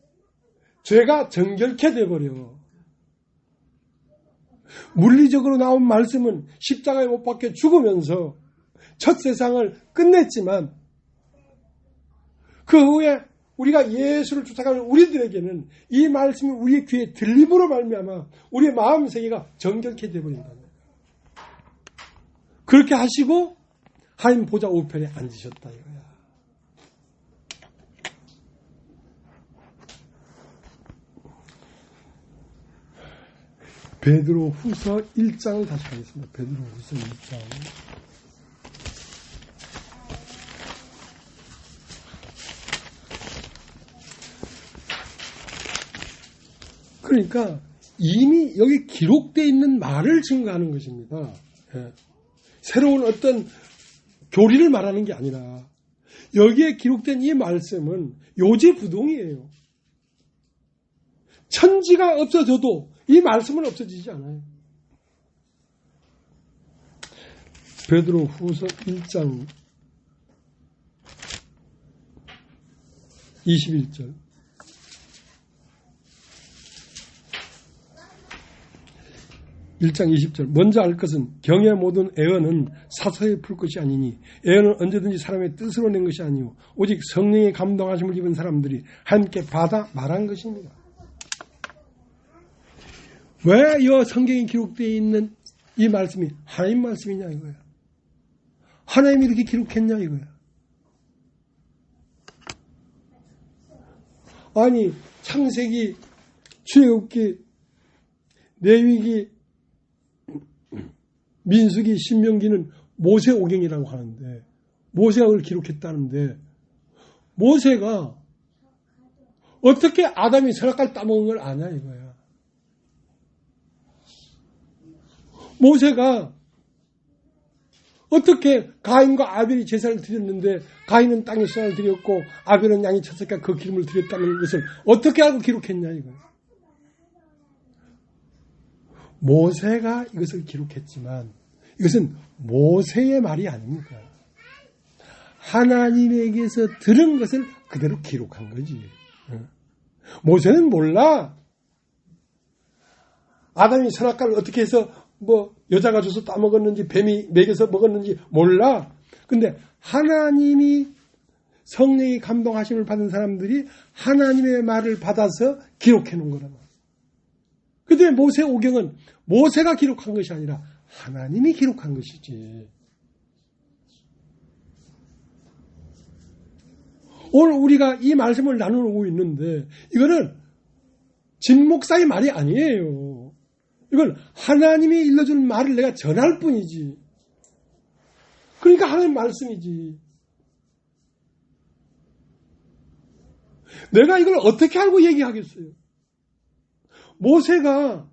죄가 정결케 되어버려. 물리적으로 나온 말씀은 십자가에 못 박혀 죽으면서 첫 세상을 끝냈지만, 그 후에 우리가 예수를 쫓아가는 우리들에게는 이 말씀이 우리의 귀에 들림으로 말미암아 우리의 마음 세계가 정결케 되어버린다. 그렇게 하시고 하나님 보좌 우편에 앉으셨다 이거야. 베드로 후서 1장을 다시 하겠습니다. 베드로 후서 1장. 그러니까 이미 여기 기록되어 있는 말을 증거하는 것입니다. 예. 새로운 어떤 교리를 말하는 게 아니라 여기에 기록된 이 말씀은 요지부동이에요. 천지가 없어져도 이 말씀은 없어지지 않아요. 베드로 후서 1장 21절. 1장 20절. 먼저 알 것은 경의 모든 애언은 사서에 풀 것이 아니니 애언은 언제든지 사람의 뜻으로 낸 것이 아니오 오직 성령의 감동하심을 입은 사람들이 함께 받아 말한 것입니다. 왜 이 성경에 기록되어 있는 이 말씀이 하나님 말씀이냐 이거야. 하나님이 이렇게 기록했냐 이거야. 아니 창세기, 출애굽기, 레위기, 민수기, 신명기는 모세오경이라고 하는데 모세가 그걸 기록했다는데 모세가 어떻게 아담이 선악과를 따먹은 걸 아냐 이거야. 모세가 어떻게 가인과 아벨이 제사를 드렸는데 가인은 땅에 수산을 드렸고 아벨은 양의 첫 새끼가 그 기름을 드렸다는 것을 어떻게 알고 기록했냐 이거야. 모세가 이것을 기록했지만 이것은 모세의 말이 아닙니까? 하나님에게서 들은 것을 그대로 기록한 거지. 모세는 몰라. 아담이 선악과를 어떻게 해서 여자가 줘서 따먹었는지 뱀이 먹여서 먹었는지 몰라. 근데 하나님이 성령의 감동하심을 받은 사람들이 하나님의 말을 받아서 기록해 놓은 거란 말이야. 그때 모세오경은 모세가 기록한 것이 아니라 하나님이 기록한 것이지. 오늘 우리가 이 말씀을 나누고 있는데 이거는 진 목사의 말이 아니에요. 이건 하나님이 일러준 말을 내가 전할 뿐이지. 그러니까 하나님 말씀이지. 내가 이걸 어떻게 알고 얘기하겠어요? 모세가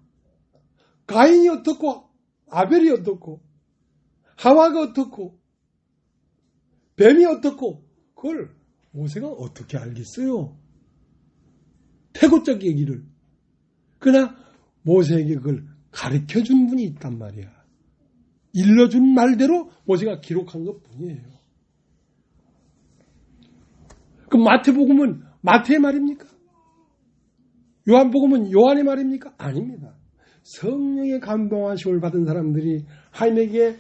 가인이 어떻고 아벨이 어떻고 하와가 어떻고 뱀이 어떻고 그걸 모세가 어떻게 알겠어요? 태고적 얘기를. 그러나 모세에게 그걸 가르쳐준 분이 있단 말이야. 일러준 말대로 모세가 기록한 것 뿐이에요. 그럼 마태복음은 마태의 말입니까? 요한복음은 요한의 말입니까? 아닙니다. 성령의 감동하심을 받은 사람들이 하나님에게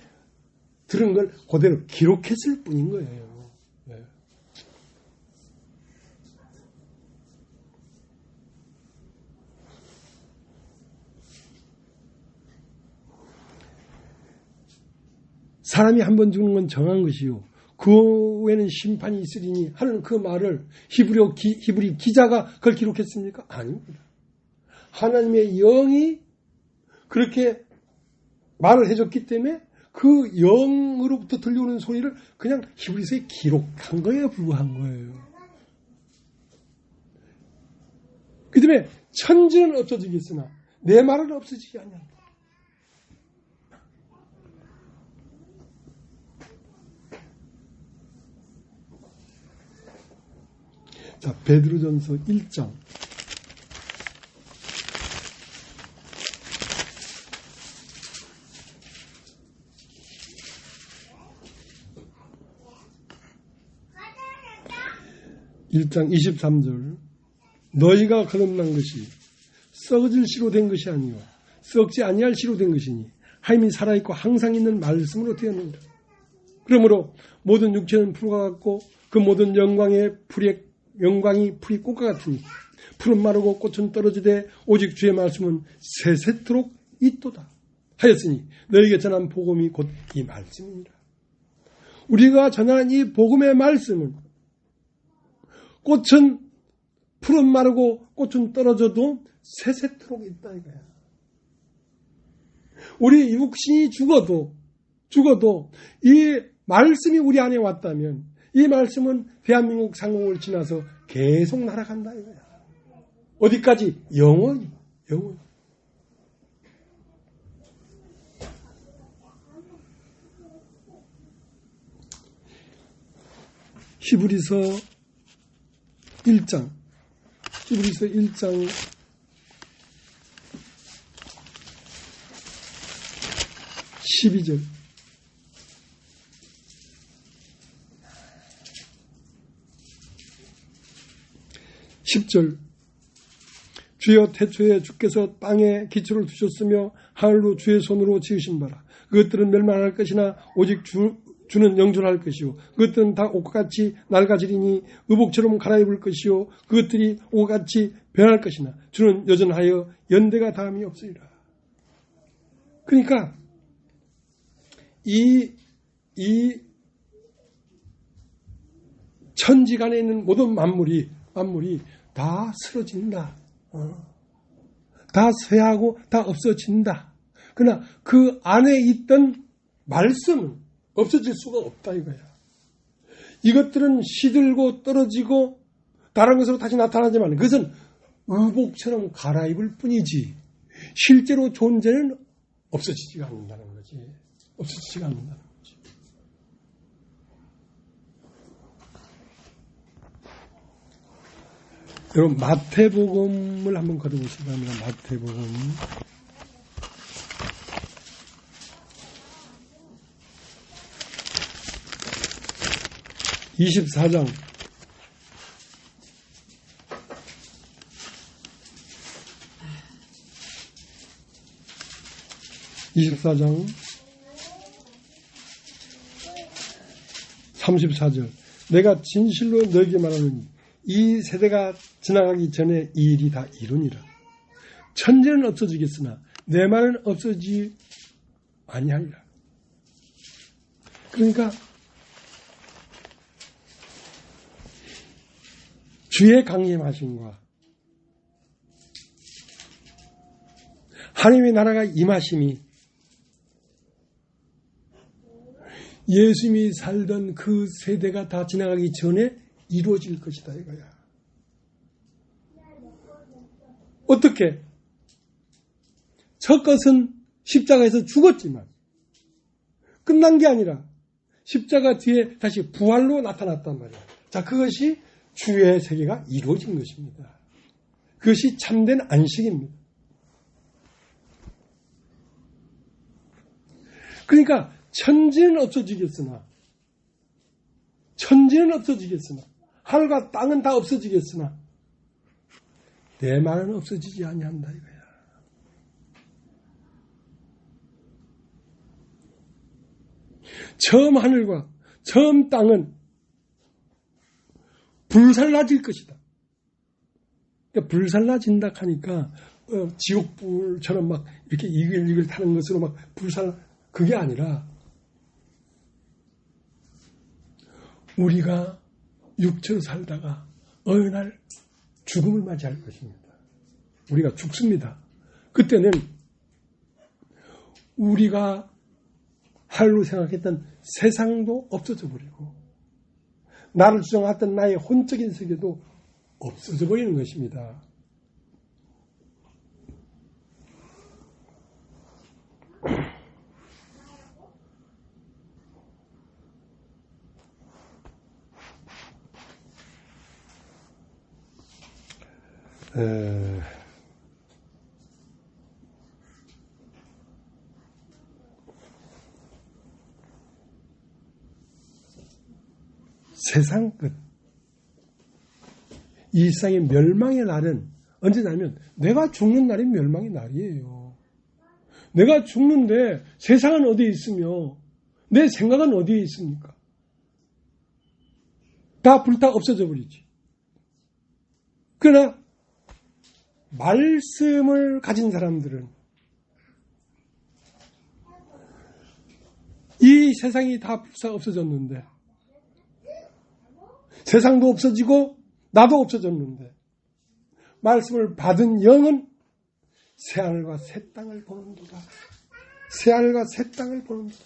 들은 걸 그대로 기록했을 뿐인 거예요. 네. 사람이 한 번 죽는 건 정한 것이요. 그 후에는 심판이 있으리니 하는 그 말을 히브리 기자가 그걸 기록했습니까? 아닙니다. 하나님의 영이 그렇게 말을 해줬기 때문에 그 영으로부터 들려오는 소리를 그냥 히브리서에 기록한 거에 불과한 거예요. 그 다음에 천지는 없어지겠으나 내 말은 없어지지 않는다. 자, 베드로전서 1장 1장 23절 너희가 거듭난 것이 썩어질 씨로 된 것이 아니요 썩지 아니할 씨로 된 것이니 하나님이 살아있고 항상 있는 말씀으로 되었느니라. 그러므로 모든 육체는 풀과 같고 그 모든 영광이 풀이 꽃과 같으니 풀은 마르고 꽃은 떨어지되 오직 주의 말씀은 세세토록 있도다 하였으니 너희에게 전한 복음이 곧 이 말씀이니라. 우리가 전한 이 복음의 말씀은 꽃은 풀은 마르고 꽃은 떨어져도 세세토록 있다 이거야. 우리 육신이 죽어도 이 말씀이 우리 안에 왔다면 이 말씀은 대한민국 상공을 지나서 계속 날아간다 이거야. 어디까지? 영원히. 히브리서 1장 12절 10절 주여 태초에 주께서 땅에 기초를 두셨으며 하늘로 주의 손으로 지으신 바라. 그것들은 멸망할 것이나 오직 주는 영존할 것이요 그것들은 다 옷과 같이 낡아지리니 의복처럼 갈아입을 것이요 그것들이 옷과 같이 변할 것이나 주는 여전하여 연대가 다함이 없으리라. 그러니까 이 천지간에 있는 모든 만물이 다 쓰러진다. 다 쇠하고 다 없어진다. 그러나 그 안에 있던 말씀은 없어질 수가 없다 이거야. 이것들은 시들고 떨어지고 다른 것으로 다시 나타나지만 그것은 의복처럼 갈아입을 뿐이지 실제로 존재는 없어지지가 않는다는 거지. 없어지지가 않는다는 거지. 여러분 마태복음을 한번 걸어보시기 바랍니다. 마태복음 24장 34절 내가 진실로 너에게 말하노니 이 세대가 지나가기 전에 이 일이 다 이루니라. 천지는 없어지겠으나 내 말은 없어지지 아니하리라. 그러니까 주의 강림하심과 하나님의 나라가 임하심이 예수님이 살던 그 세대가 다 지나가기 전에 이루어질 것이다 이거야. 어떻게? 첫 것은 십자가에서 죽었지만 끝난 게 아니라 십자가 뒤에 다시 부활로 나타났단 말이야. 자, 그것이 주의 세계가 이루어진 것입니다. 그것이 참된 안식입니다. 그러니까 천지는 없어지겠으나 하늘과 땅은 다 없어지겠으나 내 말은 없어지지 아니한다 이거야. 처음 하늘과 처음 땅은 불살라질 것이다. 그러니까 불살라진다 하니까 지옥불처럼 막 이렇게 이글이글 타는 것으로 막 그게 아니라 우리가 육체로 살다가 어느 날 죽음을 맞이할 것입니다. 우리가 죽습니다. 그때는 우리가 하늘로 생각했던 세상도 없어져 버리고 나를 주장했던 나의 혼적인 세계도 없어져 버리는 것입니다. 세상 끝. 이 세상의 멸망의 날은 언제냐면 내가 죽는 날이 멸망의 날이에요. 내가 죽는데 세상은 어디에 있으며 내 생각은 어디에 있습니까? 다 불타 없어져 버리지. 그러나 말씀을 가진 사람들은 이 세상이 다 불사 없어졌는데 세상도 없어지고 나도 없어졌는데 말씀을 받은 영은 새하늘과 새 땅을 보는도다. 새하늘과 새 땅을 보는도다.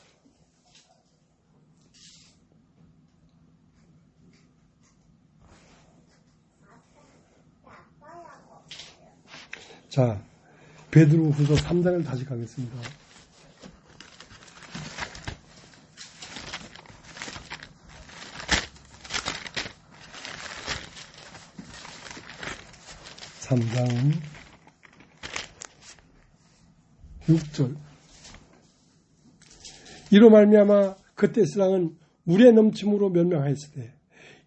자, 베드로후서 3장을 다시 가겠습니다. (3장) 6절 이로 말미암아 그때 세상은 물의 넘침으로 멸망하였으되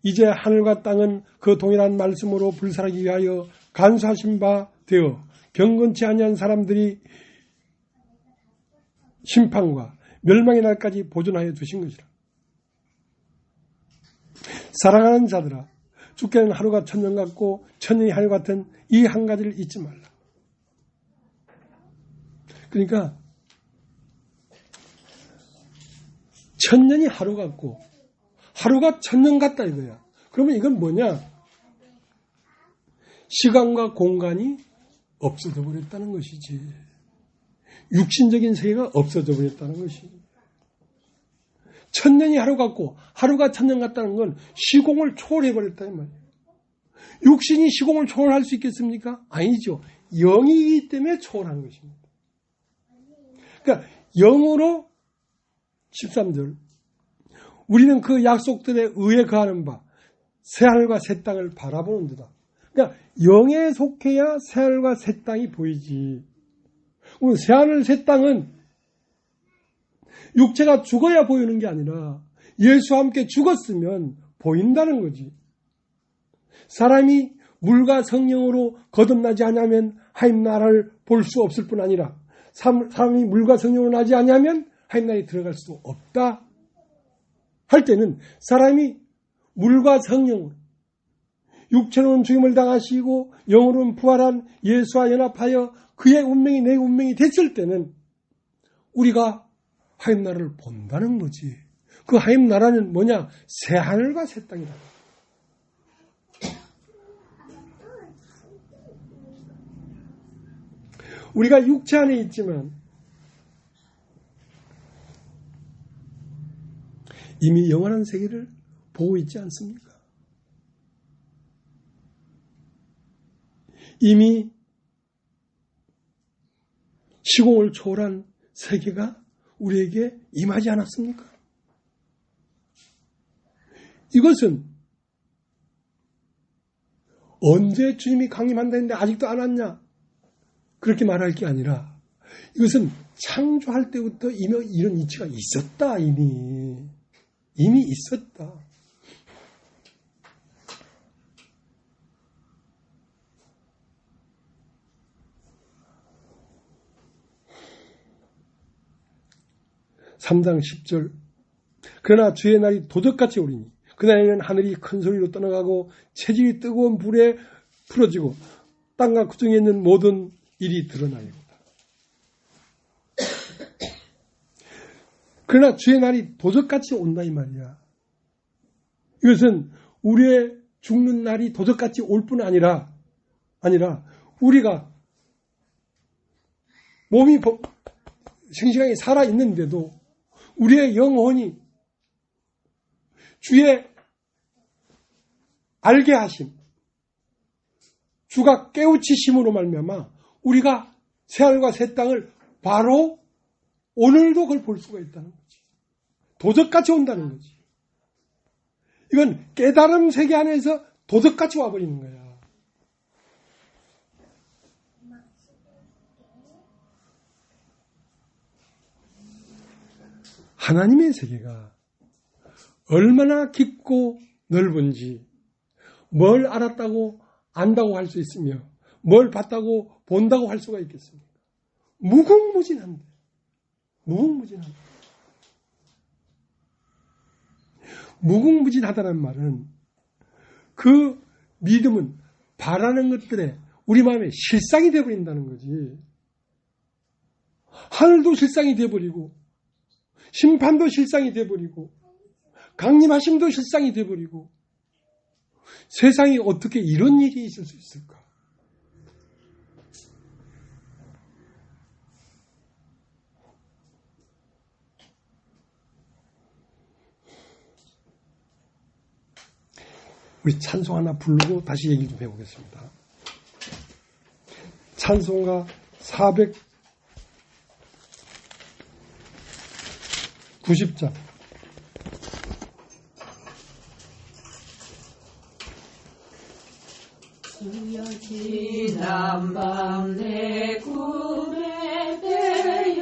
이제 하늘과 땅은 그 동일한 말씀으로 불살하기 위하여 간수하신 바 되어 경건치 아니한 사람들이 심판과 멸망의 날까지 보존하여 두신 것이라. 사랑하는 자들아, 주께는 하루가 천년 같고 천년이 하늘 같은 이 한 가지를 잊지 말라. 그러니까 천년이 하루 같고 하루가 천년 같다 이거야. 그러면 이건 뭐냐? 시간과 공간이 없어져 버렸다는 것이지. 육신적인 세계가 없어져 버렸다는 것이지. 천년이 하루 같고 하루가 천년 같다는 건 시공을 초월해 버렸다는 말이에요. 육신이 시공을 초월할 수 있겠습니까? 아니죠. 영이기 때문에 초월한 것입니다. 그러니까 영으로 13절 우리는 그 약속들에 의해 거하는 바 새하늘과 새 땅을 바라보는 데다. 그러니까 영에 속해야 새하늘과 새 땅이 보이지. 새하늘 새 땅은 육체가 죽어야 보이는 게 아니라 예수와 함께 죽었으면 보인다는 거지. 사람이 물과 성령으로 거듭나지 않으면 하나님 나라를 볼 수 없을 뿐 아니라 사람이 물과 성령으로 나지 않으면 하나님 나라에 들어갈 수 없다 할 때는 사람이 물과 성령으로 육체로는 죽임을 당하시고 영으로는 부활한 예수와 연합하여 그의 운명이 내 운명이 됐을 때는 우리가 하나님 나라를 본다는 거지. 그 하나님 나라는 뭐냐? 새하늘과 새 땅이다. 우리가 육체 안에 있지만 이미 영원한 세계를 보고 있지 않습니까? 이미 시공을 초월한 세계가 우리에게 임하지 않았습니까? 이것은 언제 주님이 강림한다 했는데 아직도 안 왔냐? 그렇게 말할 게 아니라 이것은 창조할 때부터 이미 이런 이치가 있었다. 이미 있었다. 3장 10절. 그러나 주의 날이 도적같이 오리니 그날에는 하늘이 큰 소리로 떠나가고 체질이 뜨거운 불에 풀어지고 땅과 그 중에 있는 모든 일이 드러나리로다. 그러나 주의 날이 도적같이 온다 이 말이야. 이것은 우리의 죽는 날이 도적같이 올 뿐 아니라 우리가 몸이 싱싱하게 살아있는데도 우리의 영혼이 주의 알게 하심, 주가 깨우치심으로 말미암아 우리가 새하늘과 새 땅을 바로 오늘도 그걸 볼 수가 있다는 거지. 도적같이 온다는 거지. 이건 깨달음 세계 안에서 도적같이 와버리는 거야. 하나님의 세계가 얼마나 깊고 넓은지 뭘 알았다고 안다고 할 수 있으며 뭘 봤다고 본다고 할 수가 있겠습니까? 무궁무진한데. 무궁무진하다는 말은 그 믿음은 바라는 것들에 우리 마음에 실상이 되어버린다는 거지. 하늘도 실상이 되어버리고 심판도 실상이 되어버리고 강림하심도 실상이 되어버리고 세상에 어떻게 이런 일이 있을 수 있을까? 우리 찬송 하나 부르고 다시 얘기 좀 해보겠습니다. 찬송가 490장. 주여 지난 밤 내 꿈에 되었으니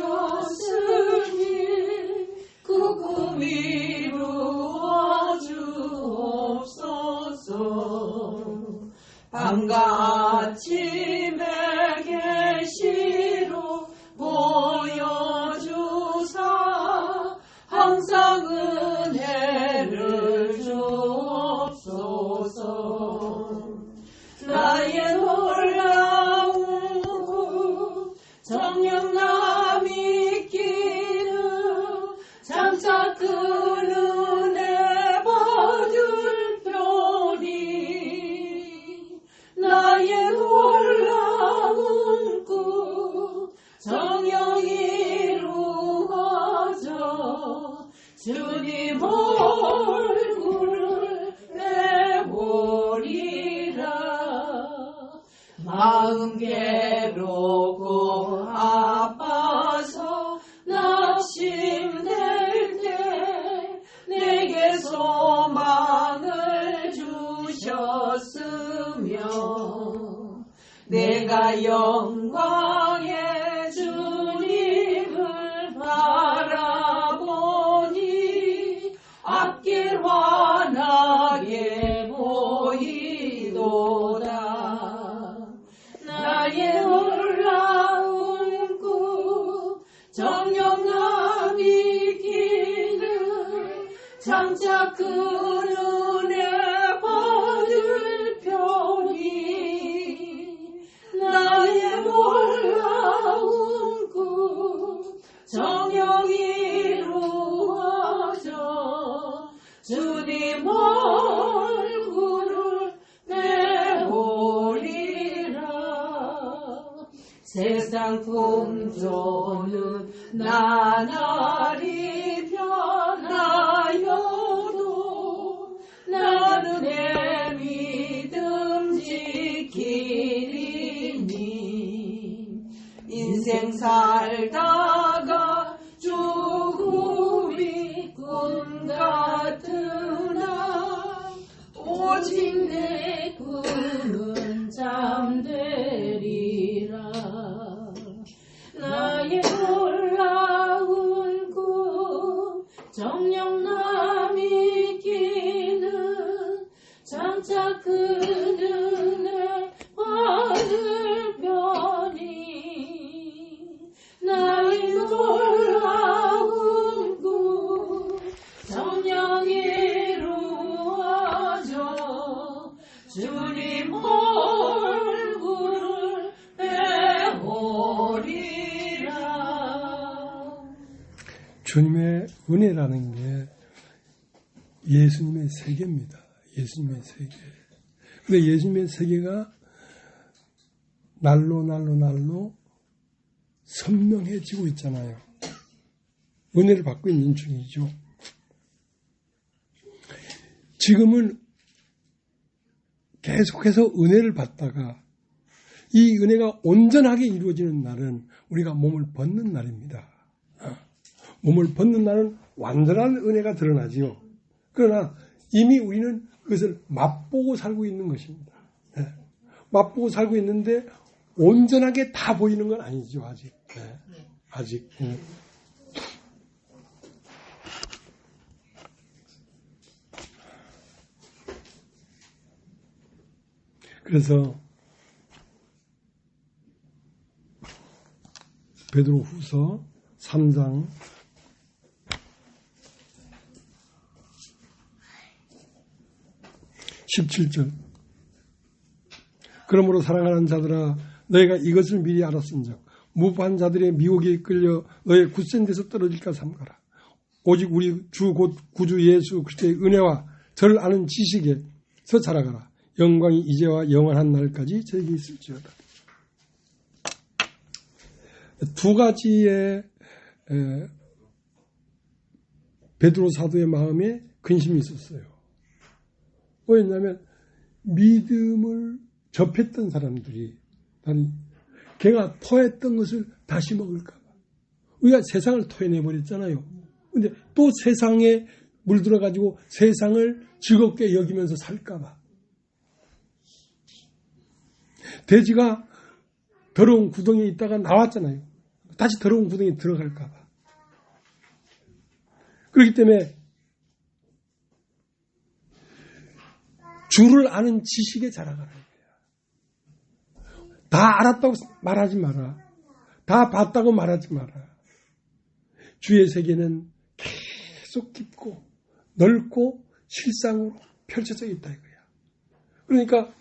그 꿈 이루어 주옵소서. 밤과 아침에 계시로 보여주사 항상 은혜를 주옵소서. 나의 놀라운 구 정령나 믿기는 장차 그 은혜 받을 편이 나의 놀라운 구 정령 이루어져 주님 얼굴을 내보리라. 마음 괴롭고 아파서 낙심될 때 내게 소망을 주셨으며 내가 영광의 주님을 바라보니 앞길 환하게 보이도다. 나의 놀라운 꿈 정령나 믿기는 장차 그 은혜 받을 편이 나의 놀라운 꿈 정령 이루어져 주님 얼굴을 내보리라. 세상 풍조는 나날이 변하여도 나는 내 믿음 지키리니. 인생 살다가 죽음이 꿈 같으나 오직 내 꿈은 잠되리라. 나의 놀라운 꿈 정령나 믿기는 장차 그 은혜 받을 편이 나의 놀라운 주님 얼굴을 배우리라. 주님의 은혜라는 게 예수님의 세계입니다. 예수님의 세계. 근데 예수님의 세계가 날로 선명해지고 있잖아요. 은혜를 받고 있는 중이죠. 지금은 계속해서 은혜를 받다가 이 은혜가 온전하게 이루어지는 날은 우리가 몸을 벗는 날입니다. 몸을 벗는 날은 완전한 은혜가 드러나지요. 그러나 이미 우리는 그것을 맛보고 살고 있는 것입니다. 맛보고 살고 있는데 온전하게 다 보이는 건 아니죠, 아직. 아직. 그래서 베드로후서 3장 17절. 그러므로 사랑하는 자들아 너희가 이것을 미리 알았은즉 무부한 자들의 미혹에 이끌려 너의 굳센 데서 떨어질까 삼가라. 오직 우리 주 곧 구주 예수 그리스도의 은혜와 저를 아는 지식에서 자라가라. 영광이 이제와 영원한 날까지 저에게 있을지어다. 두 가지의 베드로 사도의 마음에 근심이 있었어요. 왜냐하면 믿음을 접했던 사람들이 걔가 토했던 것을 다시 먹을까 봐. 우리가 세상을 토해내버렸잖아요. 근데 또 세상에 물들어가지고 세상을 즐겁게 여기면서 살까 봐. 돼지가 더러운 구덩이에 있다가 나왔잖아요. 다시 더러운 구덩이에 들어갈까 봐. 그렇기 때문에 주를 아는 지식에 자라가라. 다 알았다고 말하지 마라. 다 봤다고 말하지 마라. 주의 세계는 계속 깊고 넓고 실상으로 펼쳐져 있다 이거야. 그러니까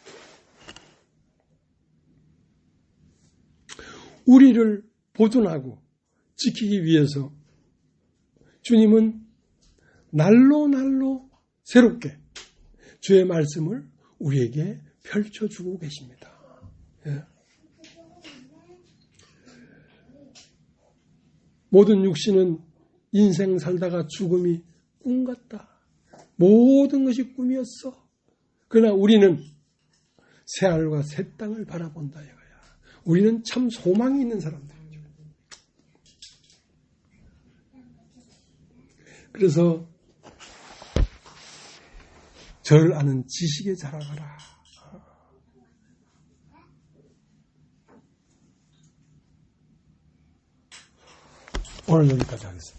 우리를 보존하고 지키기 위해서 주님은 날로 새롭게 주의 말씀을 우리에게 펼쳐주고 계십니다. 예. 모든 육신은 인생 살다가 죽음이 꿈 같다. 모든 것이 꿈이었어. 그러나 우리는 새하늘과 새 땅을 바라본다 이거야. 우리는 참 소망이 있는 사람들이죠. 그래서 저를 아는 지식에 자라가라. 오늘 여기까지 하겠습니다.